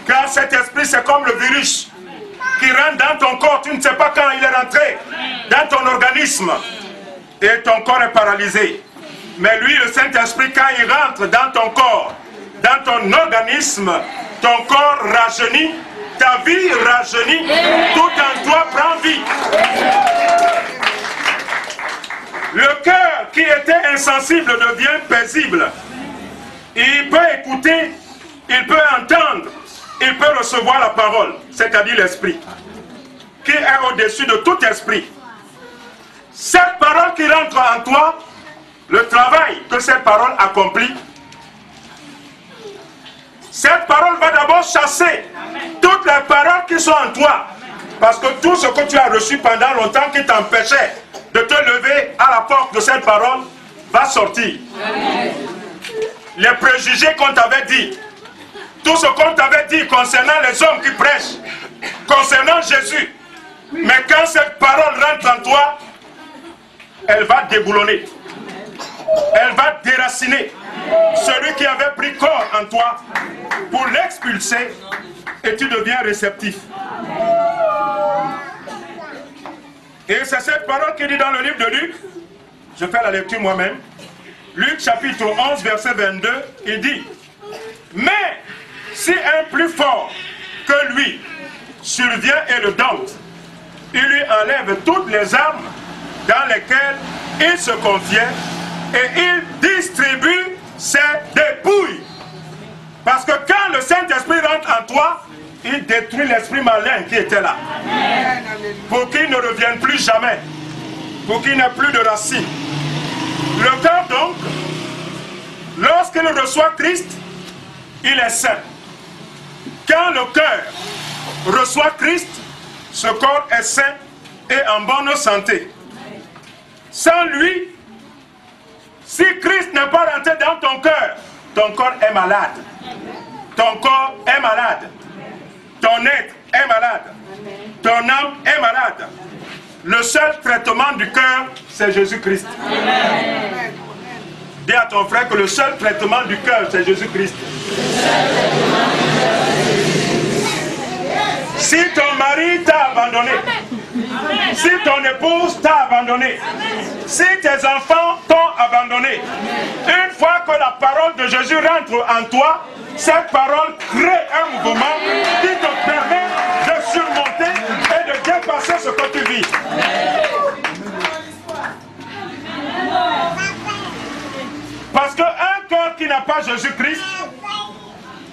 Car cet esprit, c'est comme le virus qui rentre dans ton corps. Tu ne sais pas quand il est rentré dans ton organisme et ton corps est paralysé. Mais lui, le Saint-Esprit, quand il rentre dans ton corps, dans ton organisme, ton corps rajeunit, ta vie rajeunit, tout en toi prend vie. Le cœur qui était insensible devient paisible. Il peut écouter, il peut entendre, il peut recevoir la parole, c'est-à-dire l'esprit, qui est au-dessus de tout esprit. Cette parole qui rentre en toi, le travail que cette parole accomplit, cette parole va d'abord chasser toutes les paroles qui sont en toi. Parce que tout ce que tu as reçu pendant longtemps qui t'empêchait de te lever à la porte de cette parole va sortir. Les préjugés qu'on t'avait dit, tout ce qu'on t'avait dit concernant les hommes qui prêchent, concernant Jésus, mais quand cette parole rentre en toi, elle va déboulonner. Elle va déraciner celui qui avait pris corps en toi pour l'expulser et tu deviens réceptif. Et c'est cette parole qui dit dans le livre de Luc, je fais la lecture moi-même, Luc chapitre 11 verset 22, il dit, mais si un plus fort que lui survient et le dompte, il lui enlève toutes les armes dans lesquelles il se confiait et il distribue ses dépouilles. Parce que quand le Saint-Esprit rentre en toi, il détruit l'esprit malin qui était là. Pour qu'il ne revienne plus jamais pour qu'il n'ait plus de racines. Le cœur donc, lorsqu'il reçoit Christ, il est sain. Quand le cœur reçoit Christ, ce corps est sain et en bonne santé. Sans lui, si Christ n'est pas rentré dans ton corps est malade. Ton corps est malade. Ton être est malade. Ton âme est malade. Le seul traitement du cœur, c'est Jésus-Christ. Dis à ton frère que le seul traitement du cœur, c'est Jésus-Christ. Si ton mari t'a abandonné, si ton épouse t'a abandonné, si tes enfants t'ont abandonné, une fois que la parole de Jésus rentre en toi, cette parole crée un mouvement qui te permet de surmonter et de dépasser ce que tu vis. Parce qu'un cœur qui n'a pas Jésus-Christ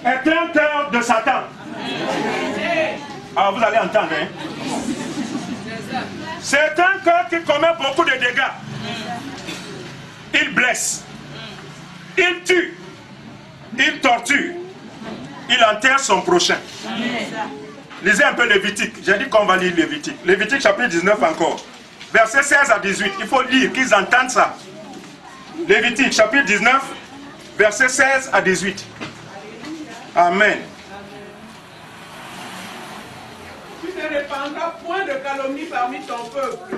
est un cœur de Satan. Alors vous allez entendre, hein? C'est un cœur qui commet beaucoup de dégâts. Il blesse, il tue, il torture, il enterre son prochain. Lisez un peu Lévitique. J'ai dit qu'on va lire Lévitique. Lévitique chapitre 19 encore. Versets 16 à 18. Il faut lire, qu'ils entendent ça. Lévitique chapitre 19, versets 16 à 18. Amen. Tu ne répandras point de calomnie parmi ton peuple.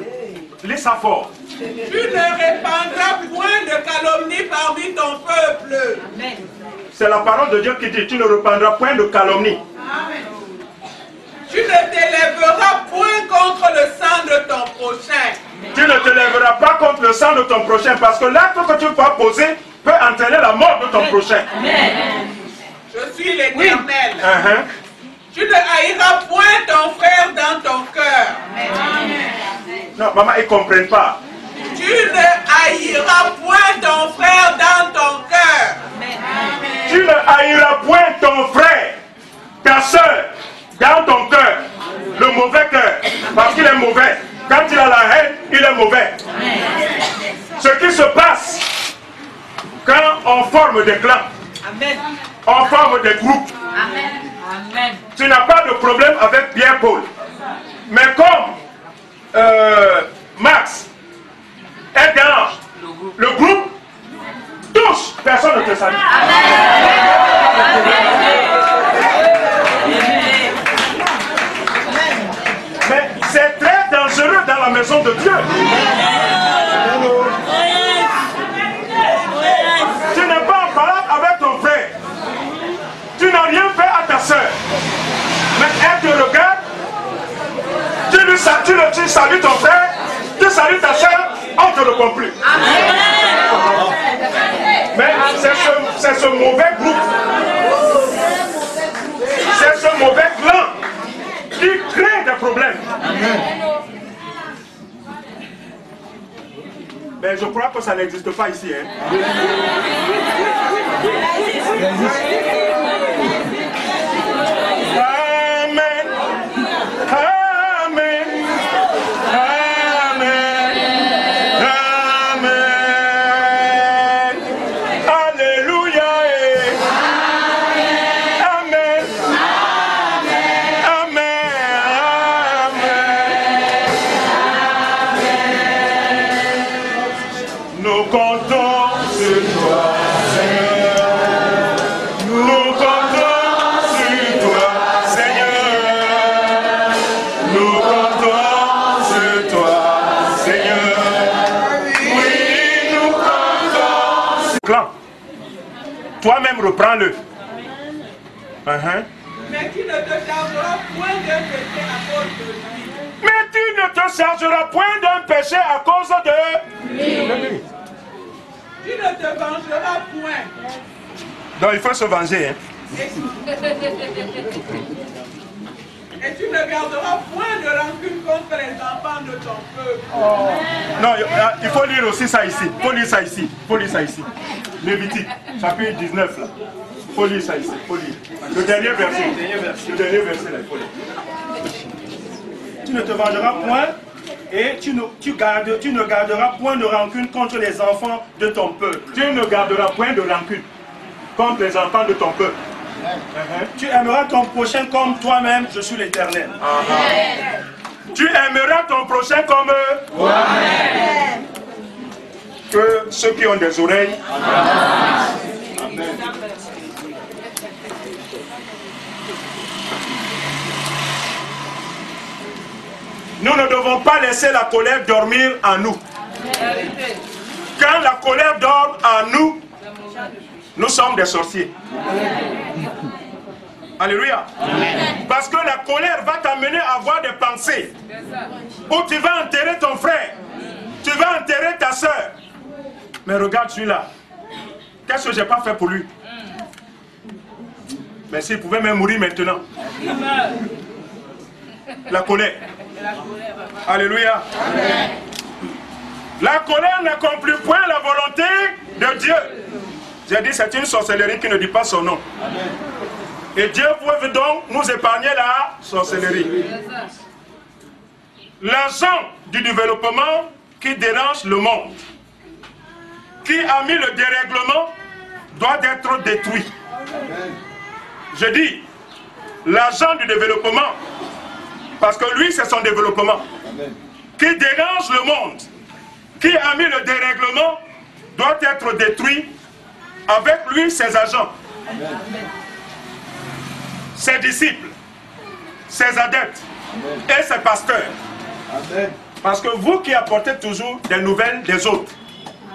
Lis ça fort. Tu ne répandras point de calomnie parmi ton peuple. C'est la parole de Dieu qui dit, tu ne répandras point de calomnie. Amen. Tu ne t'élèveras point contre le sang de ton prochain. Tu ne te lèveras pas contre le sang de ton prochain, parce que l'acte que tu vas poser peut entraîner la mort de ton prochain. Amen. Je suis l'Éternel. Oui. Tu ne haïras point ton frère dans ton cœur. Non, maman, ils ne comprennent pas. Tu ne haïras point ton frère dans ton cœur. Tu ne haïras point ton frère, ta soeur, dans ton cœur. Le mauvais cœur, parce qu'il est mauvais. Quand il a la haine, il est mauvais. Ce qui se passe quand on forme des clans, on forme des groupes. Tu n'as pas de problème avec Pierre-Paul. Mais comme Max est dans le groupe, tous, personne ne te salue. Mais c'est très dangereux dans la maison de Dieu. Tu n'es pas en parole avec ton frère. Tu n'as rien fait à ta soeur. Mais elle te regarde. Tu salues ton frère. Tu salues ta soeur. On ne te répond plus. Mais c'est ce mauvais groupe. C'est ce mauvais clan qui crée des problèmes. Mais je crois que ça n'existe pas ici. Hein? Amen. Amen. Amen. Amen. Alléluia. Amen. Amen. Nous comptons sur toi, Seigneur. Nous comptons sur toi, Seigneur. Nous comptons sur toi, Seigneur. Oui, nous comptons sur toi. Toi-même, reprends-le. Mais tu ne te chargeras point d'un péché à cause de lui. Mais tu ne te chargeras point d'un péché à cause de lui. Tu ne te vengeras point. Donc il faut se venger. Hein? Et tu ne garderas point de rancune contre les enfants de ton peuple. Non, il faut lire aussi ça ici. Il faut lire ça ici. Il faut lire ça ici. Lévitique, chapitre 19 là. Il faut lire ça ici. Il faut lire. Le dernier verset. Le dernier verset là, il faut lire. Tu ne te vengeras point Et tu ne garderas point de rancune contre les enfants de ton peuple. Tu ne garderas point de rancune contre les enfants de ton peuple. Tu aimeras ton prochain comme toi-même, je suis l'Éternel. Tu aimeras ton prochain comme toi-même. Que ceux qui ont des oreilles. Amen. Nous ne devons pas laisser la colère dormir en nous. Quand la colère dort en nous, nous sommes des sorciers. Alléluia. Parce que la colère va t'amener à avoir des pensées où tu vas enterrer ton frère, tu vas enterrer ta soeur. Mais regarde celui-là. Qu'est-ce que je n'ai pas fait pour lui? Mais s'il pouvait même mourir maintenant. La colère. Alléluia. La colère n'accomplit point la volonté de Dieu. J'ai dit c'est une sorcellerie qui ne dit pas son nom. Et Dieu veut donc nous épargner la sorcellerie. L'agent du développement qui dérange le monde, qui a mis le dérèglement, doit être détruit. Je dis, l'agent du développement, parce que lui c'est son développement, qui dérange le monde, qui a mis le dérèglement, doit être détruit avec lui ses agents, ses disciples, ses adeptes et ses pasteurs. Parce que vous qui apportez toujours des nouvelles des autres,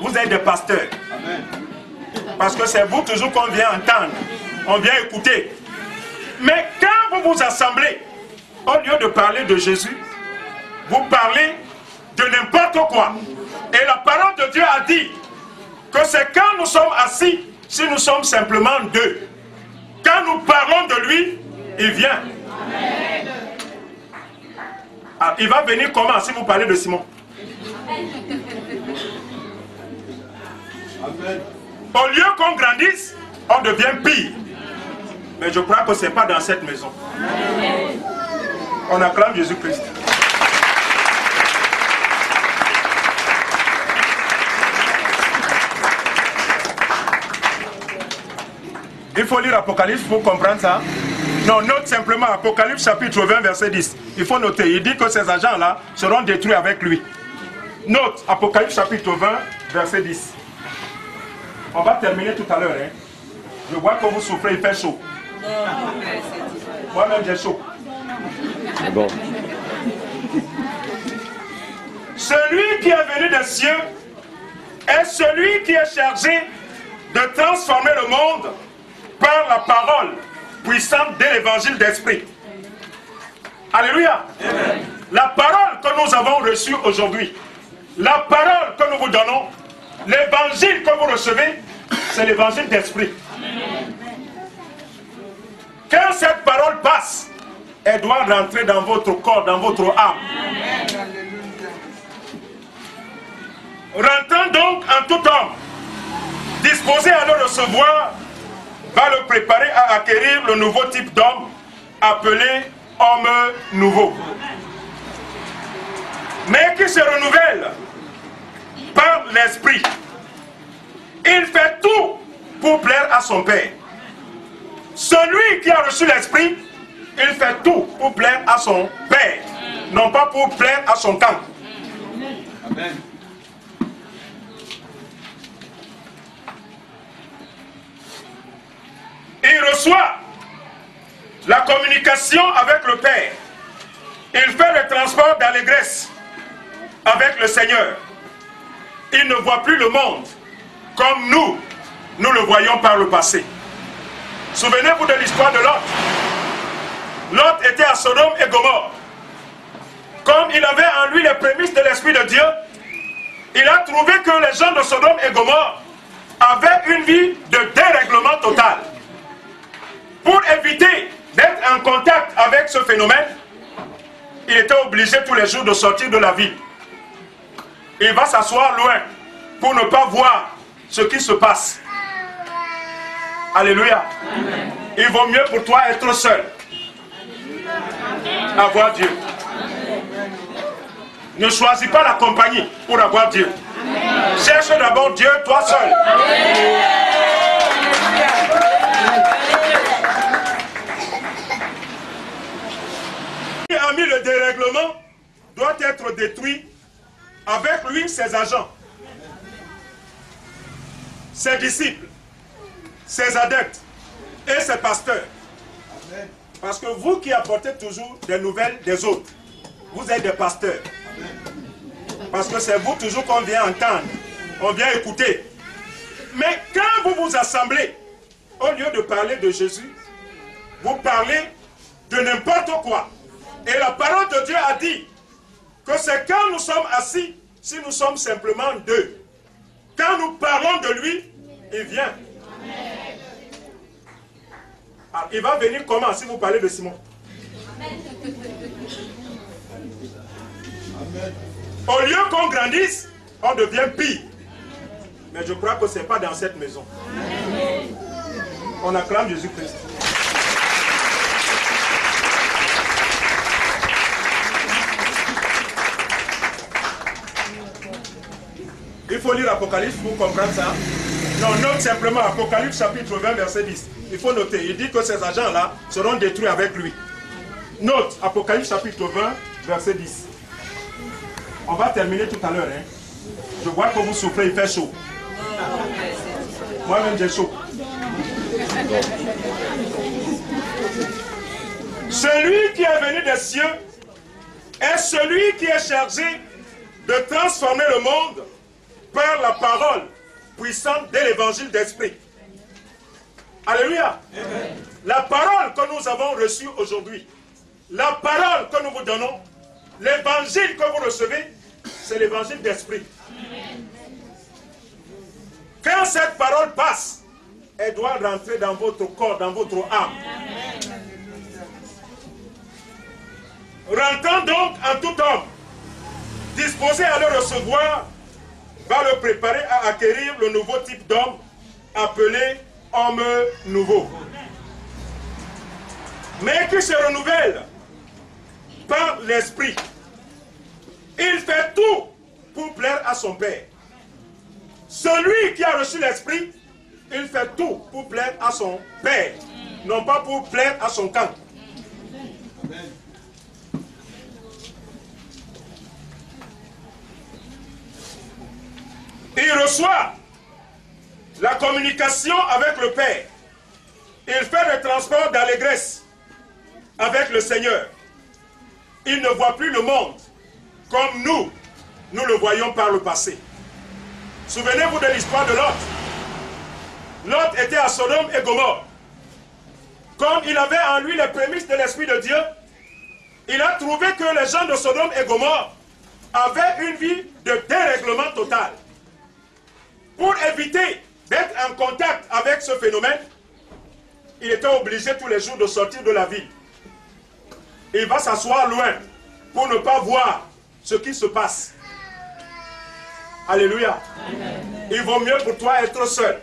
vous êtes des pasteurs. Parce que c'est vous toujours qu'on vient entendre, on vient écouter. Mais quand vous vous assemblez, au lieu de parler de Jésus, vous parlez de n'importe quoi. Et la parole de Dieu a dit que c'est quand nous sommes assis, si nous sommes simplement deux. Quand nous parlons de lui, il vient. Ah, il va venir comment si vous parlez de Simon? Au lieu qu'on grandisse, on devient pire. Mais je crois que ce n'est pas dans cette maison. On acclame Jésus-Christ. Il faut lire Apocalypse pour comprendre ça. Non, note simplement Apocalypse chapitre 20 verset 10. Il faut noter, il dit que ces agents-là seront détruits avec lui. Note Apocalypse chapitre 20 verset 10. On va terminer tout à l'heure. Hein. Je vois que vous souffrez, il fait chaud. Moi-même j'ai chaud. C'est bon. Celui qui est venu des cieux est celui qui est chargé de transformer le monde par la parole puissante de l'évangile d'esprit. Alléluia. Amen. La parole que nous avons reçue aujourd'hui, la parole que nous vous donnons, l'évangile que vous recevez, c'est l'évangile d'esprit. Quand cette parole passe, elle doit rentrer dans votre corps, dans votre âme. Rentrant donc en tout homme, disposé à le recevoir, va le préparer à acquérir le nouveau type d'homme appelé homme nouveau. Mais qui se renouvelle par l'esprit. Il fait tout pour plaire à son Père. Celui qui a reçu l'esprit, il fait tout pour plaire à son Père, non pas pour plaire à son camp. Amen. Il reçoit la communication avec le Père. Il fait le transport d'allégresse avec le Seigneur. Il ne voit plus le monde comme nous le voyons par le passé. Souvenez-vous de l'histoire de Lot. Lot était à Sodome et Gomorrhe. Comme il avait en lui les prémices de l'Esprit de Dieu, il a trouvé que les gens de Sodome et Gomorrhe avaient une vie de dérèglement total. Pour éviter d'être en contact avec ce phénomène, il était obligé tous les jours de sortir de la ville. Il va s'asseoir loin pour ne pas voir ce qui se passe. Alléluia. Amen. Il vaut mieux pour toi être seul. À voir Dieu. Ne choisis pas la compagnie pour avoir Dieu. Cherche d'abord Dieu, toi seul. Qui a mis le dérèglement doit être détruit, avec lui ses agents, ses disciples, ses adeptes et ses pasteurs. Parce que vous qui apportez toujours des nouvelles des autres, vous êtes des pasteurs. Parce que c'est vous toujours qu'on vient entendre, on vient écouter. Mais quand vous vous assemblez, au lieu de parler de Jésus, vous parlez de n'importe quoi. Et la parole de Dieu a dit que c'est quand nous sommes assis, si nous sommes simplement deux. Quand nous parlons de lui, il vient. Alors, il va venir comment si vous parlez de Simon? Au lieu qu'on grandisse, on devient pire. Mais je crois que ce n'est pas dans cette maison. On acclame Jésus-Christ. Il faut lire Apocalypse pour comprendre ça. Non, note simplement Apocalypse chapitre 20 verset 10. Il faut noter, il dit que ces agents-là seront détruits avec lui. Note Apocalypse chapitre 20 verset 10. On va terminer tout à l'heure. Hein. Je vois que vous souffrez, il fait chaud. Moi-même j'ai chaud. Celui qui est venu des cieux est celui qui est chargé de transformer le monde par la parole puissante de l'évangile d'esprit. Alléluia. Amen. La parole que nous avons reçue aujourd'hui, la parole que nous vous donnons, l'évangile que vous recevez, c'est l'évangile d'esprit. Quand cette parole passe, elle doit rentrer dans votre corps, dans votre âme. Rentrant donc en tout homme, disposé à le recevoir, va le préparer à acquérir le nouveau type d'homme appelé homme nouveau. Mais qui se renouvelle par l'esprit. Il fait tout pour plaire à son Père. Celui qui a reçu l'esprit, il fait tout pour plaire à son Père, non pas pour plaire à son camp. Il reçoit la communication avec le Père. Il fait le transport d'allégresse avec le Seigneur. Il ne voit plus le monde comme nous le voyons par le passé. Souvenez-vous de l'histoire de Lot. Lot était à Sodome et Gomorrhe. Comme il avait en lui les prémices de l'Esprit de Dieu, il a trouvé que les gens de Sodome et Gomorrhe avaient une vie de dérèglement total. Pour éviter d'être en contact avec ce phénomène, il était obligé tous les jours de sortir de la ville. Il va s'asseoir loin pour ne pas voir ce qui se passe. Alléluia. Amen. Il vaut mieux pour toi être seul.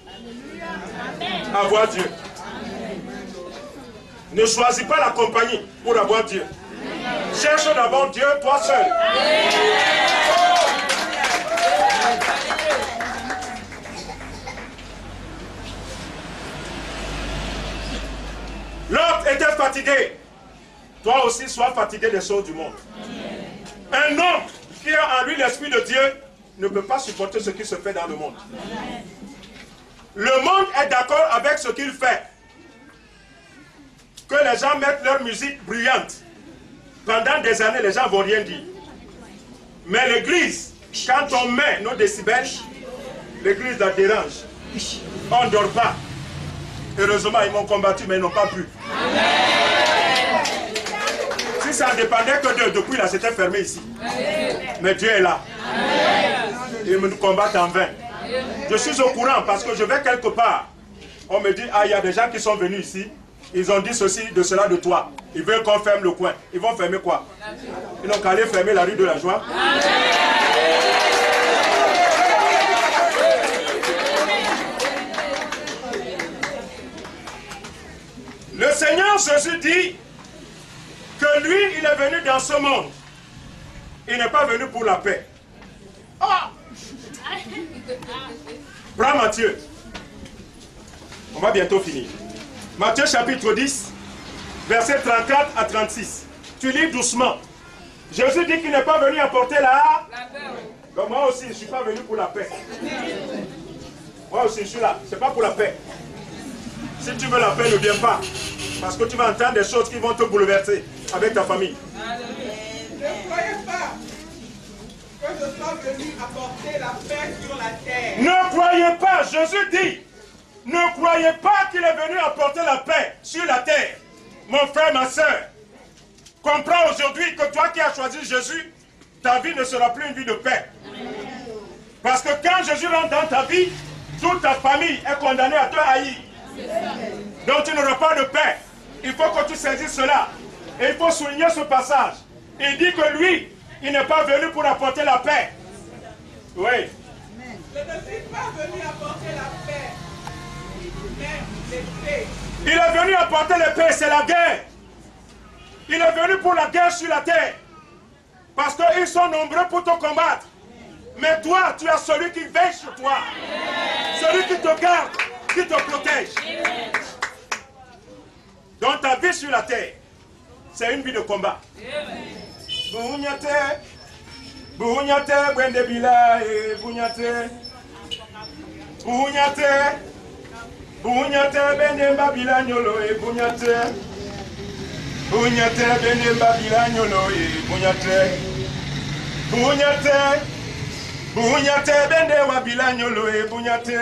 Amen. Avoir Dieu. Amen. Ne choisis pas la compagnie pour avoir Dieu. Amen. Cherche d'abord Dieu, toi seul. Amen. L'autre était fatigué. Toi aussi, sois fatigué des choses du monde. Un homme qui a en lui l'Esprit de Dieu ne peut pas supporter ce qui se fait dans le monde. Le monde est d'accord avec ce qu'il fait. Que les gens mettent leur musique bruyante. Pendant des années, les gens ne vont rien dire. Mais l'église, quand on met nos décibels, l'église la dérange. On ne dort pas. Heureusement, ils m'ont combattu, mais ils n'ont pas pu. Si ça ne dépendait que d'eux, depuis là, c'était fermé ici. Mais Dieu est là. Ils me combattent en vain. Je suis au courant parce que je vais quelque part. On me dit, ah, il y a des gens qui sont venus ici. Ils ont dit ceci, de cela, de toi. Ils veulent qu'on ferme le coin. Ils vont fermer quoi? Ils n'ont qu'à aller fermer la rue de la Joie. Le Seigneur Jésus dit que lui, il est venu dans ce monde. il n'est pas venu pour la paix. Oh! Prends Matthieu. On va bientôt finir. Matthieu chapitre 10, versets 34 à 36. Tu lis doucement. Jésus dit qu'il n'est pas venu apporter la paix. Donc moi aussi, je ne suis pas venu pour la paix. Moi aussi, je suis là. Ce n'est pas pour la paix. Si tu veux la paix, ne viens pas. Parce que tu vas entendre des choses qui vont te bouleverser avec ta famille. Ne croyez pas que je sois venu apporter la paix sur la terre. Ne croyez pas, Jésus dit, ne croyez pas qu'il est venu apporter la paix sur la terre. Mon frère, ma soeur, comprends aujourd'hui que toi qui as choisi Jésus, ta vie ne sera plus une vie de paix. Parce que quand Jésus rentre dans ta vie, toute ta famille est condamnée à te haïr. Donc tu n'auras pas de paix. Il faut que tu saisisses cela. Et il faut souligner ce passage. Il dit que lui, il n'est pas venu pour apporter la paix. Oui. Je ne suis pas venu apporter la paix, mais l'épée. Il est venu apporter l'épée, c'est la guerre. Il est venu pour la guerre sur la terre. Parce qu'ils sont nombreux pour te combattre. Mais toi, tu as celui qui veille sur toi. Celui qui te garde, qui te protège. Donc ta vie sur la terre, c'est une vie de combat. Bougnate, bougnate, bwendebila et bougnate. Bougnate, bougnate, bendemba bilanyolo et bougnate. Bougnate, bendemba bilanyolo et bougnate. Bougnate, bougnate, bendewa bilanyolo et bougnate.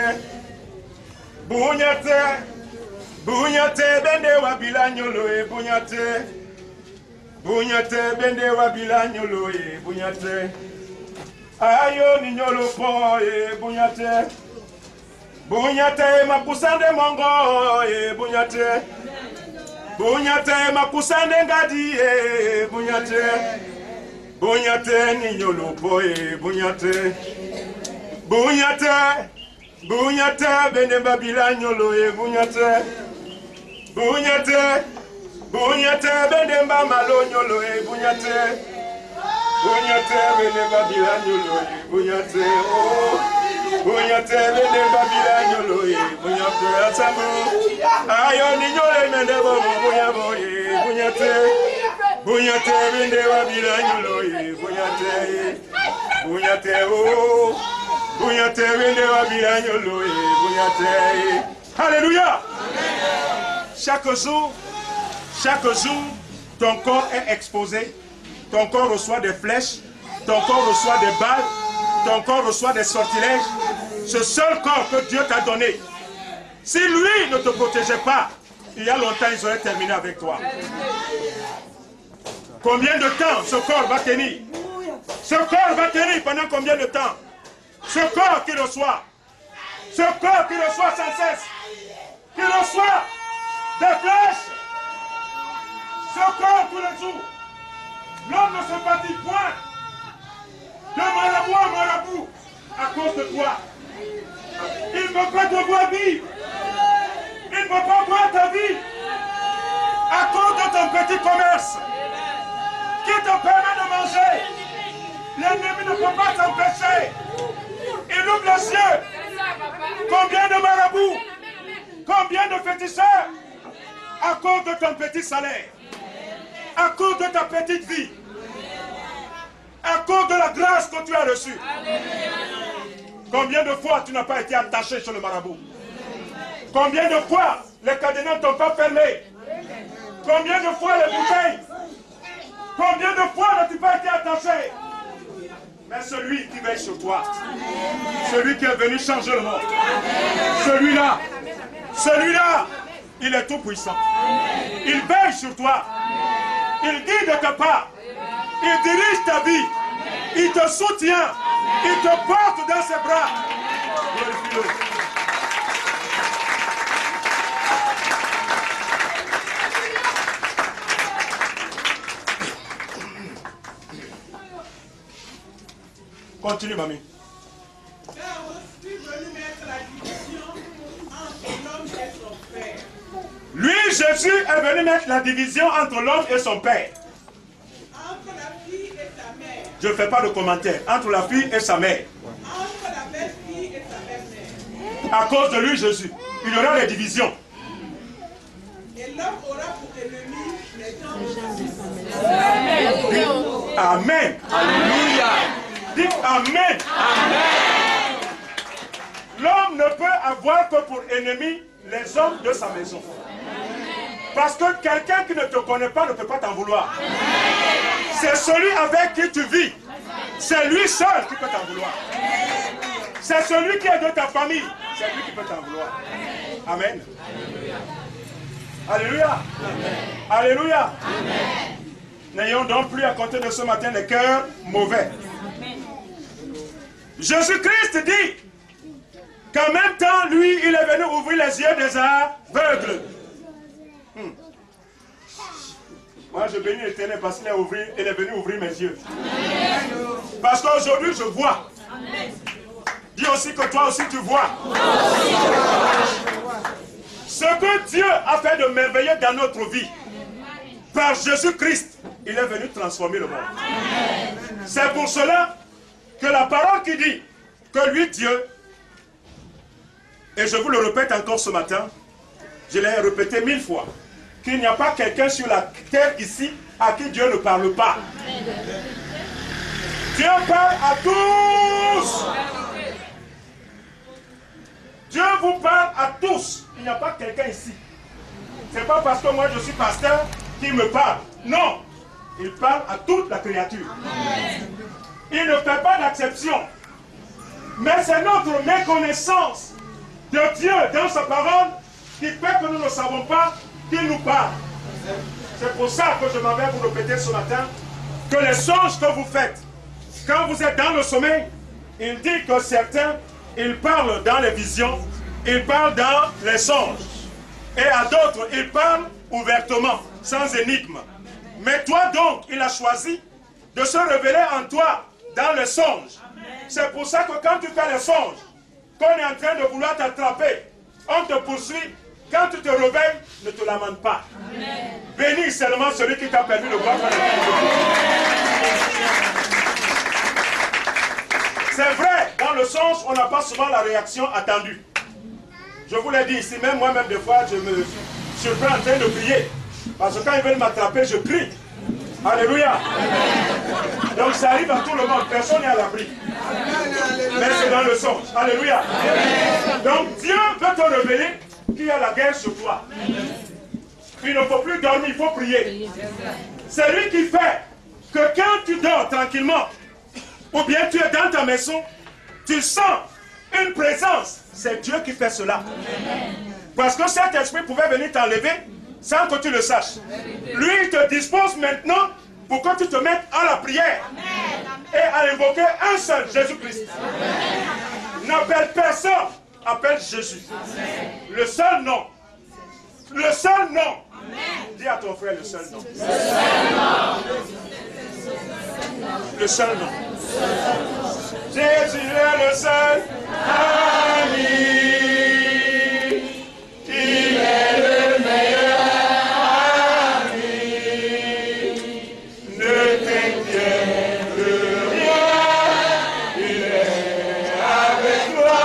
Bougnate, bougnate, bendewa bilanyolo et bougnate. Bougnate, bendewa bilanyolo et bougnate. Ayo ninyolo po et bougnate. Bougnate, mapusande mongo et bougnate. Bougnate, mapusande ngadi et bougnate. Bougnate, ninyolo po et bougnate. Bougnate, bougnate, bendemba bilanyolo et bougnate. Bougnate, bougnate, bendemba malonyolo et bougnate. Bougnate, bendemba bilanyolo et bougnate. Oh, bougnate, bendemba bilanyolo et bougnate. Asamo, ayo ninyole mendebo bougnabo et bougnate. Bougnate, bendemba bilanyolo et bougnate. Bougnate, oh, bougnate, bendemba bilanyolo et bougnate. Alléluia. Chaque jour, ton corps est exposé, ton corps reçoit des flèches, ton corps reçoit des balles, ton corps reçoit des sortilèges. Ce seul corps que Dieu t'a donné, si lui ne te protégeait pas, il y a longtemps ils auraient terminé avec toi. Combien de temps ce corps va tenir? Ce corps va tenir pendant combien de temps? Ce corps qui reçoit sans cesse, qui reçoit des flèches, ce corps tous les jours. L'homme ne se bâtit point de marabout à marabout à cause de toi. Il ne peut pas te voir vivre. Il ne peut pas voir ta vie à cause de ton petit commerce qui te permet de manger. L'ennemi ne peut pas t'empêcher. Il ouvre les yeux. Combien de marabouts, combien de féticheurs à cause de ton petit salaire, à cause de ta petite vie, à cause de la grâce que tu as reçue. Combien de fois tu n'as pas été attaché sur le marabout? Combien de fois les cadenas ne t'ont pas fermé? Combien de fois les bouteilles? Combien de fois n'as-tu pas été attaché? Mais celui qui veille sur toi, celui qui est venu changer le monde, celui-là, il est tout puissant. Il veille sur toi. Il guide tes pas. Il dirige ta vie. Il te soutient. Il te porte dans ses bras. Glorifie-le. Continue, mamie. Lui, Jésus, est venu mettre la division entre l'homme et son père. Entre la fille et sa mère. Je ne fais pas de commentaire. Entre la fille et sa mère. À cause de lui, Jésus, il y aura des divisions. Et l'homme aura pour ennemi les gens de sa maison. Amen. Alléluia. Dites Amen. Amen. L'homme ne peut avoir que pour ennemi les hommes de sa maison. Parce que quelqu'un qui ne te connaît pas ne peut pas t'en vouloir. C'est celui avec qui tu vis. C'est lui seul qui peut t'en vouloir. C'est celui qui est de ta famille. C'est lui qui peut t'en vouloir. Amen. Alléluia. Alléluia. N'ayons donc plus à compter de ce matin des cœurs mauvais. Jésus-Christ dit qu'en même temps, lui, il est venu ouvrir les yeux des aveugles. Moi, je bénis l'Éternel parce qu'il est venu ouvrir mes yeux. Parce qu'aujourd'hui, je vois. Dis aussi que toi aussi, tu vois. Ce que Dieu a fait de merveilleux dans notre vie, par Jésus-Christ, il est venu transformer le monde. C'est pour cela que la parole qui dit que lui, Dieu, et je vous le répète encore ce matin, je l'ai répété 1000 fois, qu'il n'y a pas quelqu'un sur la terre ici à qui Dieu ne parle pas. Dieu parle à tous. Dieu vous parle à tous. Il n'y a pas quelqu'un ici. Ce n'est pas parce que moi je suis pasteur qu'il me parle. Non. Il parle à toute la créature. Il ne fait pas d'acception. Mais c'est notre méconnaissance de Dieu dans sa parole qui fait que nous ne savons pas qu'il nous parle. C'est pour ça que je m'en vais vous répéter ce matin que les songes que vous faites, quand vous êtes dans le sommeil, il dit que certains, ils parlent dans les visions, ils parlent dans les songes. Et à d'autres, ils parlent ouvertement, sans énigme. Mais toi donc, il a choisi de se révéler en toi dans les songes. C'est pour ça que quand tu fais les songes, qu'on est en train de vouloir t'attraper, on te poursuit. Quand tu te réveilles, ne te lamente pas. Bénis seulement celui qui t'a permis de voir. C'est vrai, dans le songe, on n'a pas souvent la réaction attendue. Je vous l'ai dit ici, même moi-même des fois, je me surprends en train de prier. Parce que quand ils veulent m'attraper, je crie. Alléluia. Donc ça arrive à tout le monde, personne n'est à l'abri. Mais c'est dans le songe. Alléluia. Donc Dieu veut te révéler qu'il y a la guerre sur toi. Il ne faut plus dormir, il faut prier. C'est lui qui fait que quand tu dors tranquillement, ou bien tu es dans ta maison, tu sens une présence. C'est Dieu qui fait cela. Parce que cet esprit pouvait venir t'enlever sans que tu le saches. Lui, il te dispose maintenant pour que tu te mettes à la prière et à invoquer un seul, Jésus-Christ. N'appelle personne, appelle Jésus. Le seul nom. Le seul nom. Dis à ton frère le seul nom. Le seul nom. Jésus est le seul ami. Il est le meilleur ami. Ne t'inquiète de rien. Il est avec toi.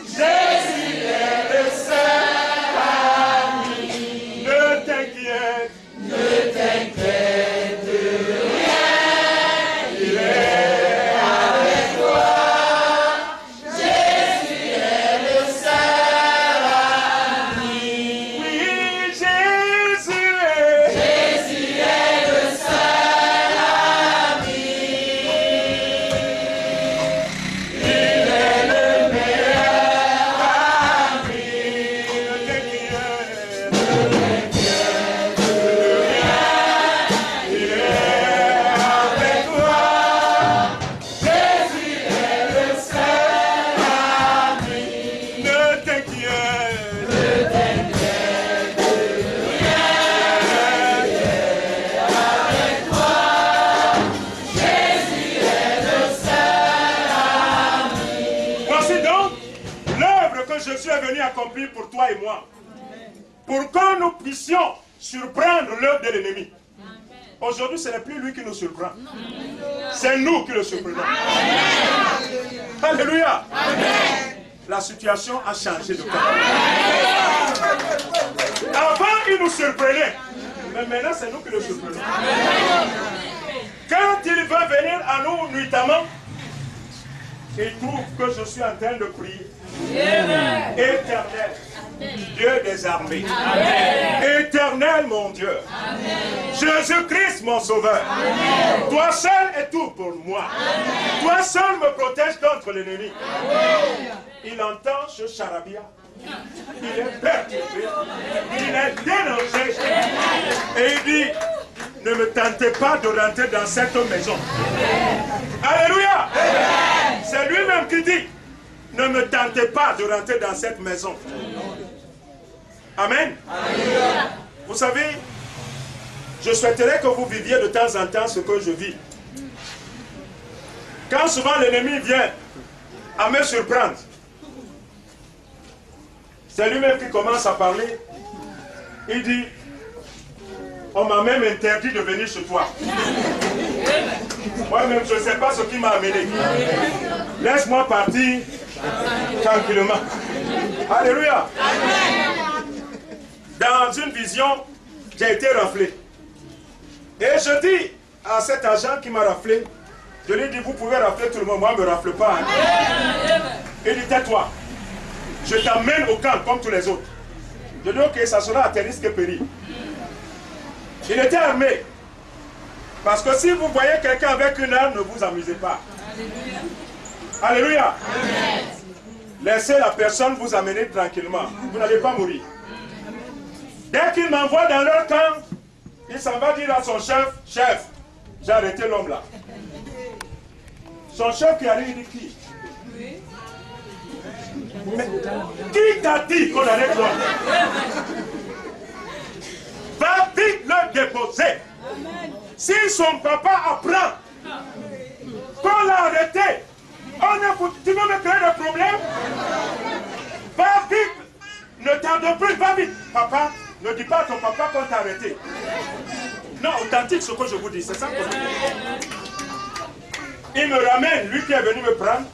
Jésus est le seul ami. Ne t'inquiète. Ne t'inquiète de rien. Il est avec toi. Jésus est le seul ami. Oui, Jésus est le seul ami. Il est le meilleur ami. Ne t'inquiète de rien. Il est avec toi. Jésus est le seul ami. Ne t'inquiète de rien. Il est avec toi. Jésus est le seul ami. Voici donc l'œuvre que Jésus est venu accomplir pour toi et moi. Pour que nous puissions surprendre l'œuvre de l'ennemi. Aujourd'hui, ce n'est plus lui qui nous surprend. C'est nous qui le surprenons. Alléluia. La situation a changé de camp. Avant, il nous surprenait. Mais maintenant, c'est nous qui le surprenons. Quand il veut venir à nous nuitamment, il trouve que je suis en train de prier. Éternel, Dieu des armées. Éternel, mon Dieu. Jésus-Christ, mon sauveur. Toi seul est tout pour moi. Toi seul me protège contre l'ennemi. Il entend ce charabia. Il est perturbé. Il est dérangé. Et il dit, ne me tentez pas de rentrer dans cette maison. Alléluia. C'est lui-même qui dit, ne me tentez pas de rentrer dans cette maison. Amen. Vous savez, je souhaiterais que vous viviez de temps en temps ce que je vis. Quand souvent l'ennemi vient à me surprendre, c'est lui-même qui commence à parler. Il dit, on m'a même interdit de venir chez toi. Moi-même, je ne sais pas ce qui m'a amené. Laisse-moi partir tranquillement. Alléluia. Dans une vision, j'ai été raflé. Et je dis à cet agent qui m'a raflé, je lui dis, vous pouvez rafler tout le monde, moi je ne me rafle pas. Hein. Il dit, tais-toi. Je t'amène au camp comme tous les autres. Je dis, ok, ça sera à tes risques et périls. Il était armé. Parce que si vous voyez quelqu'un avec une arme, ne vous amusez pas. Alléluia. Laissez la personne vous amener tranquillement. Vous n'allez pas mourir. Dès qu'il m'envoie dans leur camp, il s'en va dire à son chef, chef, j'ai arrêté l'homme là. Son chef qui arrive, il dit qui? Mais qui t'a dit qu'on arrête l'homme? Va vite le déposer. Si son papa apprend qu'on l'a arrêté, tu veux me créer des problèmes? Va vite, ne tarde plus, va vite. Papa, ne dis pas à ton papa qu'on t'a arrêté. Non, authentique ce que je vous dis, c'est ça que je vous dis. Il me ramène, lui qui est venu me prendre,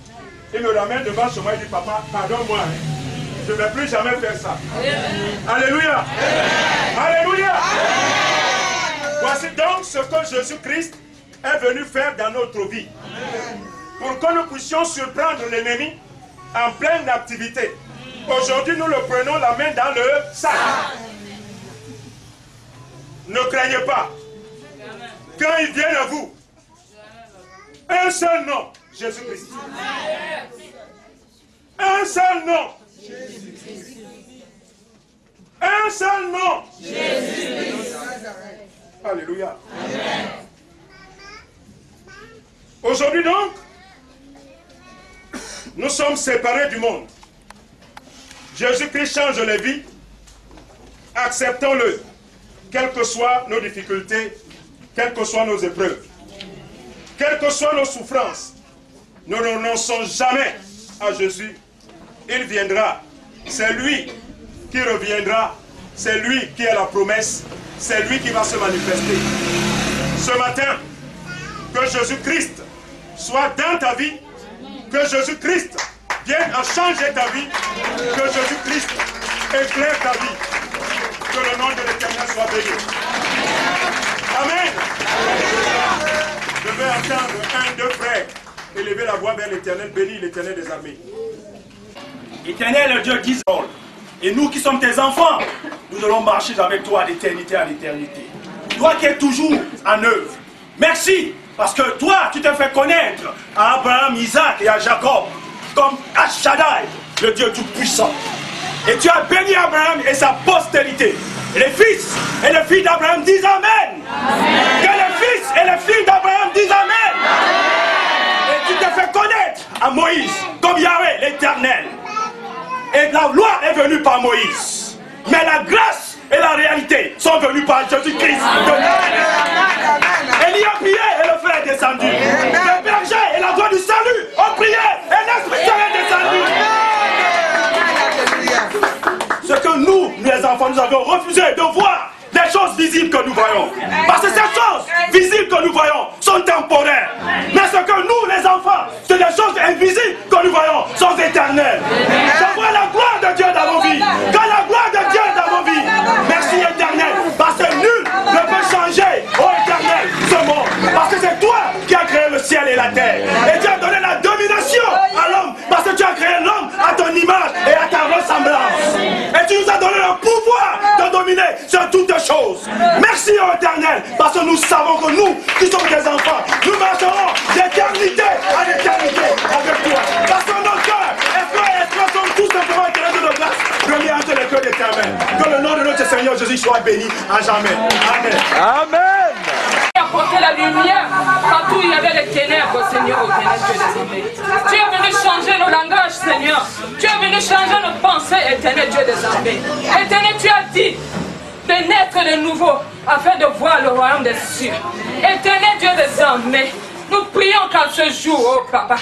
il me ramène devant chez moi, il dit, papa, pardonne-moi, je ne vais plus jamais faire ça. Alléluia. Alléluia. Voici donc ce que Jésus-Christ est venu faire dans notre vie. Pour que nous puissions surprendre l'ennemi en pleine activité. Aujourd'hui, nous le prenons la main dans le sac. Ne craignez pas. Quand il vient à vous, un seul nom, Jésus-Christ. Un seul nom. Un seul nom. Jésus-Christ. Alléluia. Aujourd'hui donc, nous sommes séparés du monde. Jésus-Christ change les vies. Acceptons-le. Quelles que soient nos difficultés, quelles que soient nos épreuves, quelles que soient nos souffrances, nous ne renonçons jamais à Jésus. Il viendra. C'est lui qui reviendra. C'est lui qui est la promesse. C'est lui qui va se manifester. Ce matin, que Jésus-Christ soit dans ta vie. Que Jésus-Christ vienne à changer ta vie. Que Jésus-Christ éclaire ta vie. Que le nom de l'Éternel soit béni. Amen. Je vais entendre un, deux frères élever la voix vers l'Éternel. Bénis l'Éternel des armées. Éternel Dieu d'Israël, et nous qui sommes tes enfants, nous allons marcher avec toi d'éternité à l'éternité. Toi qui es toujours en œuvre. Merci, parce que toi, tu t'es fait connaître à Abraham, Isaac et à Jacob comme Shaddai, le Dieu tout-puissant. Et tu as béni Abraham et sa postérité. Et les fils et les filles d'Abraham disent Amen. Amen. Que les fils et les filles d'Abraham disent Amen. Amen. Et tu t'es fait connaître à Moïse comme Yahweh l'éternel. Et la loi est venue par Moïse. Mais la grâce et la réalité sont venues par Jésus-Christ. Élie a prié et le feu est descendu. Les bergers et la voix du salut ont prié et l'Esprit est descendu. Ce que nous, les enfants, nous avons refusé de voir des choses visibles que nous voyons. Parce que ces choses Jésus soit béni à jamais. Amen. Amen. Apporter la lumière partout où il y avait les ténèbres, Seigneur, au ténèbres Dieu des armées. Tu es venu changer nos langages, Seigneur. Tu es venu changer nos pensées, éternel Dieu des armées. Éternel, tu as dit de naître de nouveau afin de voir le royaume des cieux. Éternel Dieu des armées, nous prions qu'en ce jour, oh Papa,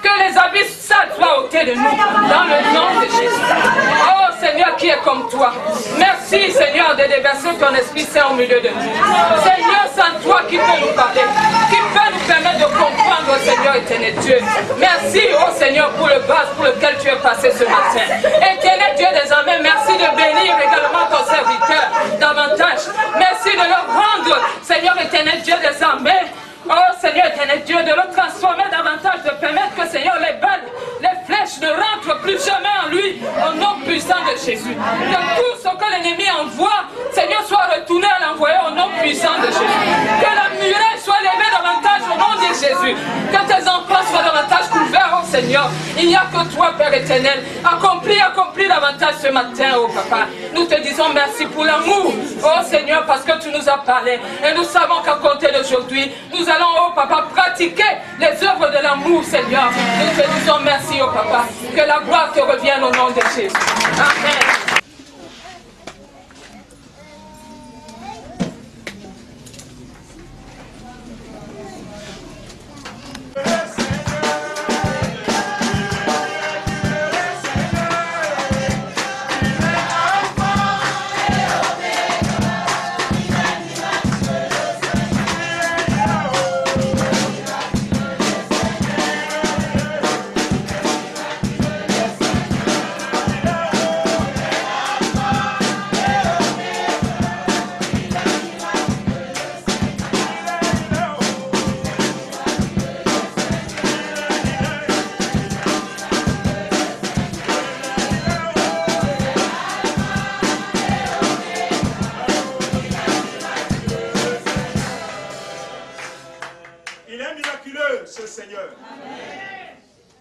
que les abysses sales soient ôtés de nous, dans le nom de Jésus. Oh Seigneur, qui est comme toi. Merci Seigneur de déverser ton Esprit Saint au milieu de nous. Seigneur, c'est toi qui peut nous parler, qui peut nous permettre de comprendre, Seigneur éternel Dieu. Merci, oh Seigneur, pour le bas pour lequel tu es passé ce matin. Éternel Dieu des armées, merci de bénir également ton serviteur davantage. Merci de le rendre, Seigneur éternel Dieu des armées. Oh Seigneur éternel Dieu, de le transformer davantage, de permettre que Seigneur les balles, les flèches ne rentrent plus jamais en lui, au nom puissant de Jésus. Que tout ce que l'ennemi envoie, Seigneur, soit retourné à l'envoyer au nom puissant de Jésus. Que la muraille soit levée davantage au nom de Jésus. Que tes enfants soient davantage couverts, oh Seigneur. Il n'y a que toi, Père éternel. Accomplis davantage ce matin, oh Papa. Nous te disons merci pour l'amour, oh Seigneur, parce que tu nous as parlé. Et nous savons qu'à compter d'aujourd'hui, nous allons, oh Papa, pratiquer les œuvres de l'amour, Seigneur. Nous te disons merci, oh Papa. Que la gloire te revienne au nom de Jésus. Amen.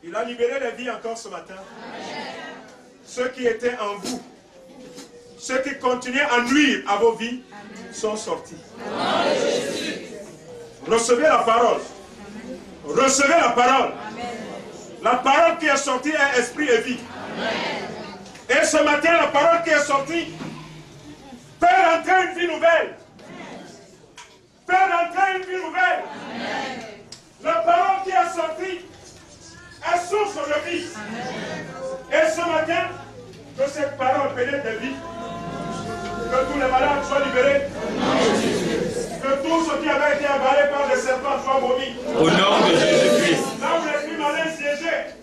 Il a libéré les vies encore ce matin. Ceux qui étaient en vous, ceux qui continuaient à nuire à vos vies, sont sortis. Recevez la parole. Recevez la parole. La parole qui est sortie est esprit et vie. Et ce matin, la parole qui est sortie peut rentrer une vie nouvelle. Peut rentrer une vie nouvelle. La parole qui est sortie est source de vie. Et ce matin, que cette parole pénètre des vies, que tous les malades soient libérés, que tout ce qui avait été avalé par les serpents soit vomi. Au nom de Jésus-Christ. Là où l'esprit malin siégeait,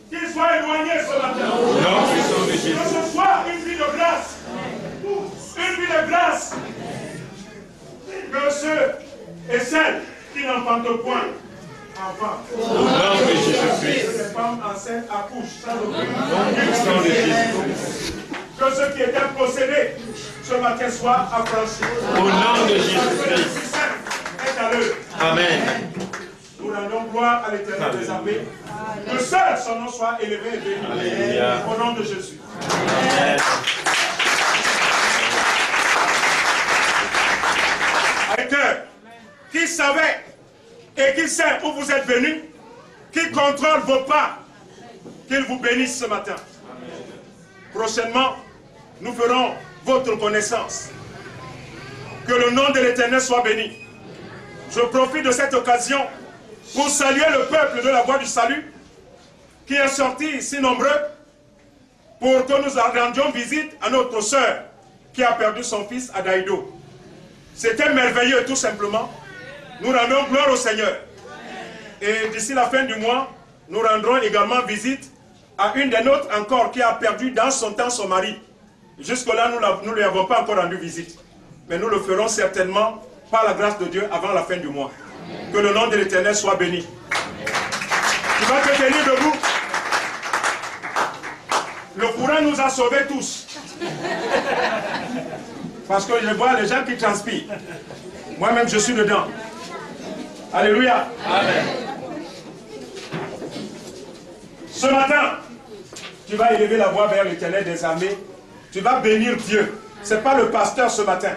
qu'il soit éloigné ce matin. Au nom puissant de Jésus. Que ce soit une vie de grâce. Une vie de grâce. Que ceux et celles qui n'enfantent point, enfants. Au nom de Jésus-Christ. Que les femmes enceintes accouchent sans aucun. Au nom puissant de Jésus-Christ. Que ceux qui étaient possédés ce matin soient affranchis. Au nom de Jésus-Christ. Est à l'heure. Amen. Nous rendons gloire à l'Éternel des armées. Que seul son nom soit élevé et béni. Alléluia. Au nom de Jésus. Amen. Arrêteurs qui savait et qui sait où vous êtes venus, qui contrôle vos pas, qu'il vous bénisse ce matin. Prochainement, nous ferons votre connaissance. Que le nom de l'Éternel soit béni. Je profite de cette occasion pour saluer le peuple de la voie du salut qui est sorti si nombreux pour que nous rendions visite à notre sœur qui a perdu son fils à Daïdo. C'était merveilleux tout simplement. Nous rendons gloire au Seigneur. Et d'ici la fin du mois, nous rendrons également visite à une des nôtres encore qui a perdu dans son temps son mari. Jusque-là, nous ne lui avons pas encore rendu visite. Mais nous le ferons certainement par la grâce de Dieu avant la fin du mois. Que le nom de l'Éternel soit béni. Tu vas te tenir debout. Le courant nous a sauvés tous. Parce que je vois les gens qui transpirent. Moi-même, je suis dedans. Alléluia. Amen. Ce matin, tu vas élever la voix vers l'Éternel des armées. Tu vas bénir Dieu. Ce n'est pas le pasteur ce matin.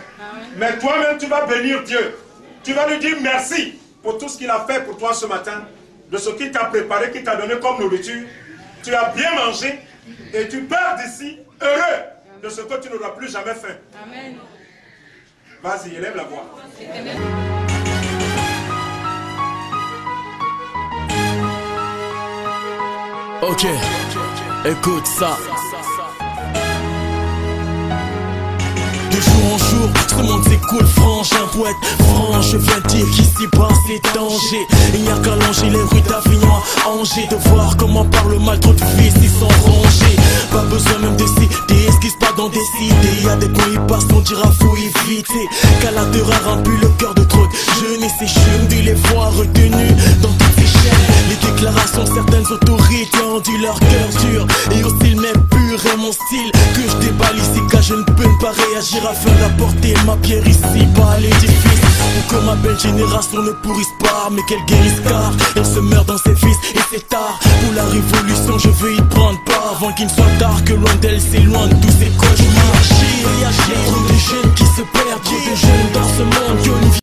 Mais toi-même, tu vas bénir Dieu. Tu vas lui dire merci pour tout ce qu'il a fait pour toi ce matin, de ce qu'il t'a préparé, qu'il t'a donné comme nourriture. Tu as bien mangé et tu pars d'ici heureux de ce que tu n'auras plus jamais fait. Amen. Vas-y, élève la voix. Ok, écoute ça. De jour en jour, ce monde s'écoule, frangin, poète, franc, je viens dire qu'ici-bas c'est danger. Il n'y a qu'à longer les rues d'Avignon à Angers, de voir comment parle mal trop de fils, ils sont rangés. Pas besoin même de citer ce qui se passe dans des cités. Y'a des coins ils passent, on dira faut éviter. Qu'à la terreur remplit le cœur de trop de jeunes. Et c'est chum de les voir retenus dans toutes ces chaînes. Les déclarations de certaines autorités ont dit leur cœur dur et au style même pur et mon style que je déballe ici car je ne peux pas réagir afin d'apporter ma pierre ici pas à l'édifice. Pour que ma belle génération ne pourrisse pas, mais qu'elle guérisse car elle se meurt dans ses fils et c'est tard. Pour la révolution je veux y prendre part avant qu'il ne soit tard, que loin d'elle c'est loin de tous ces cauchemars. Trop de jeunes qui se perdent, trop de jeunes dans ce monde.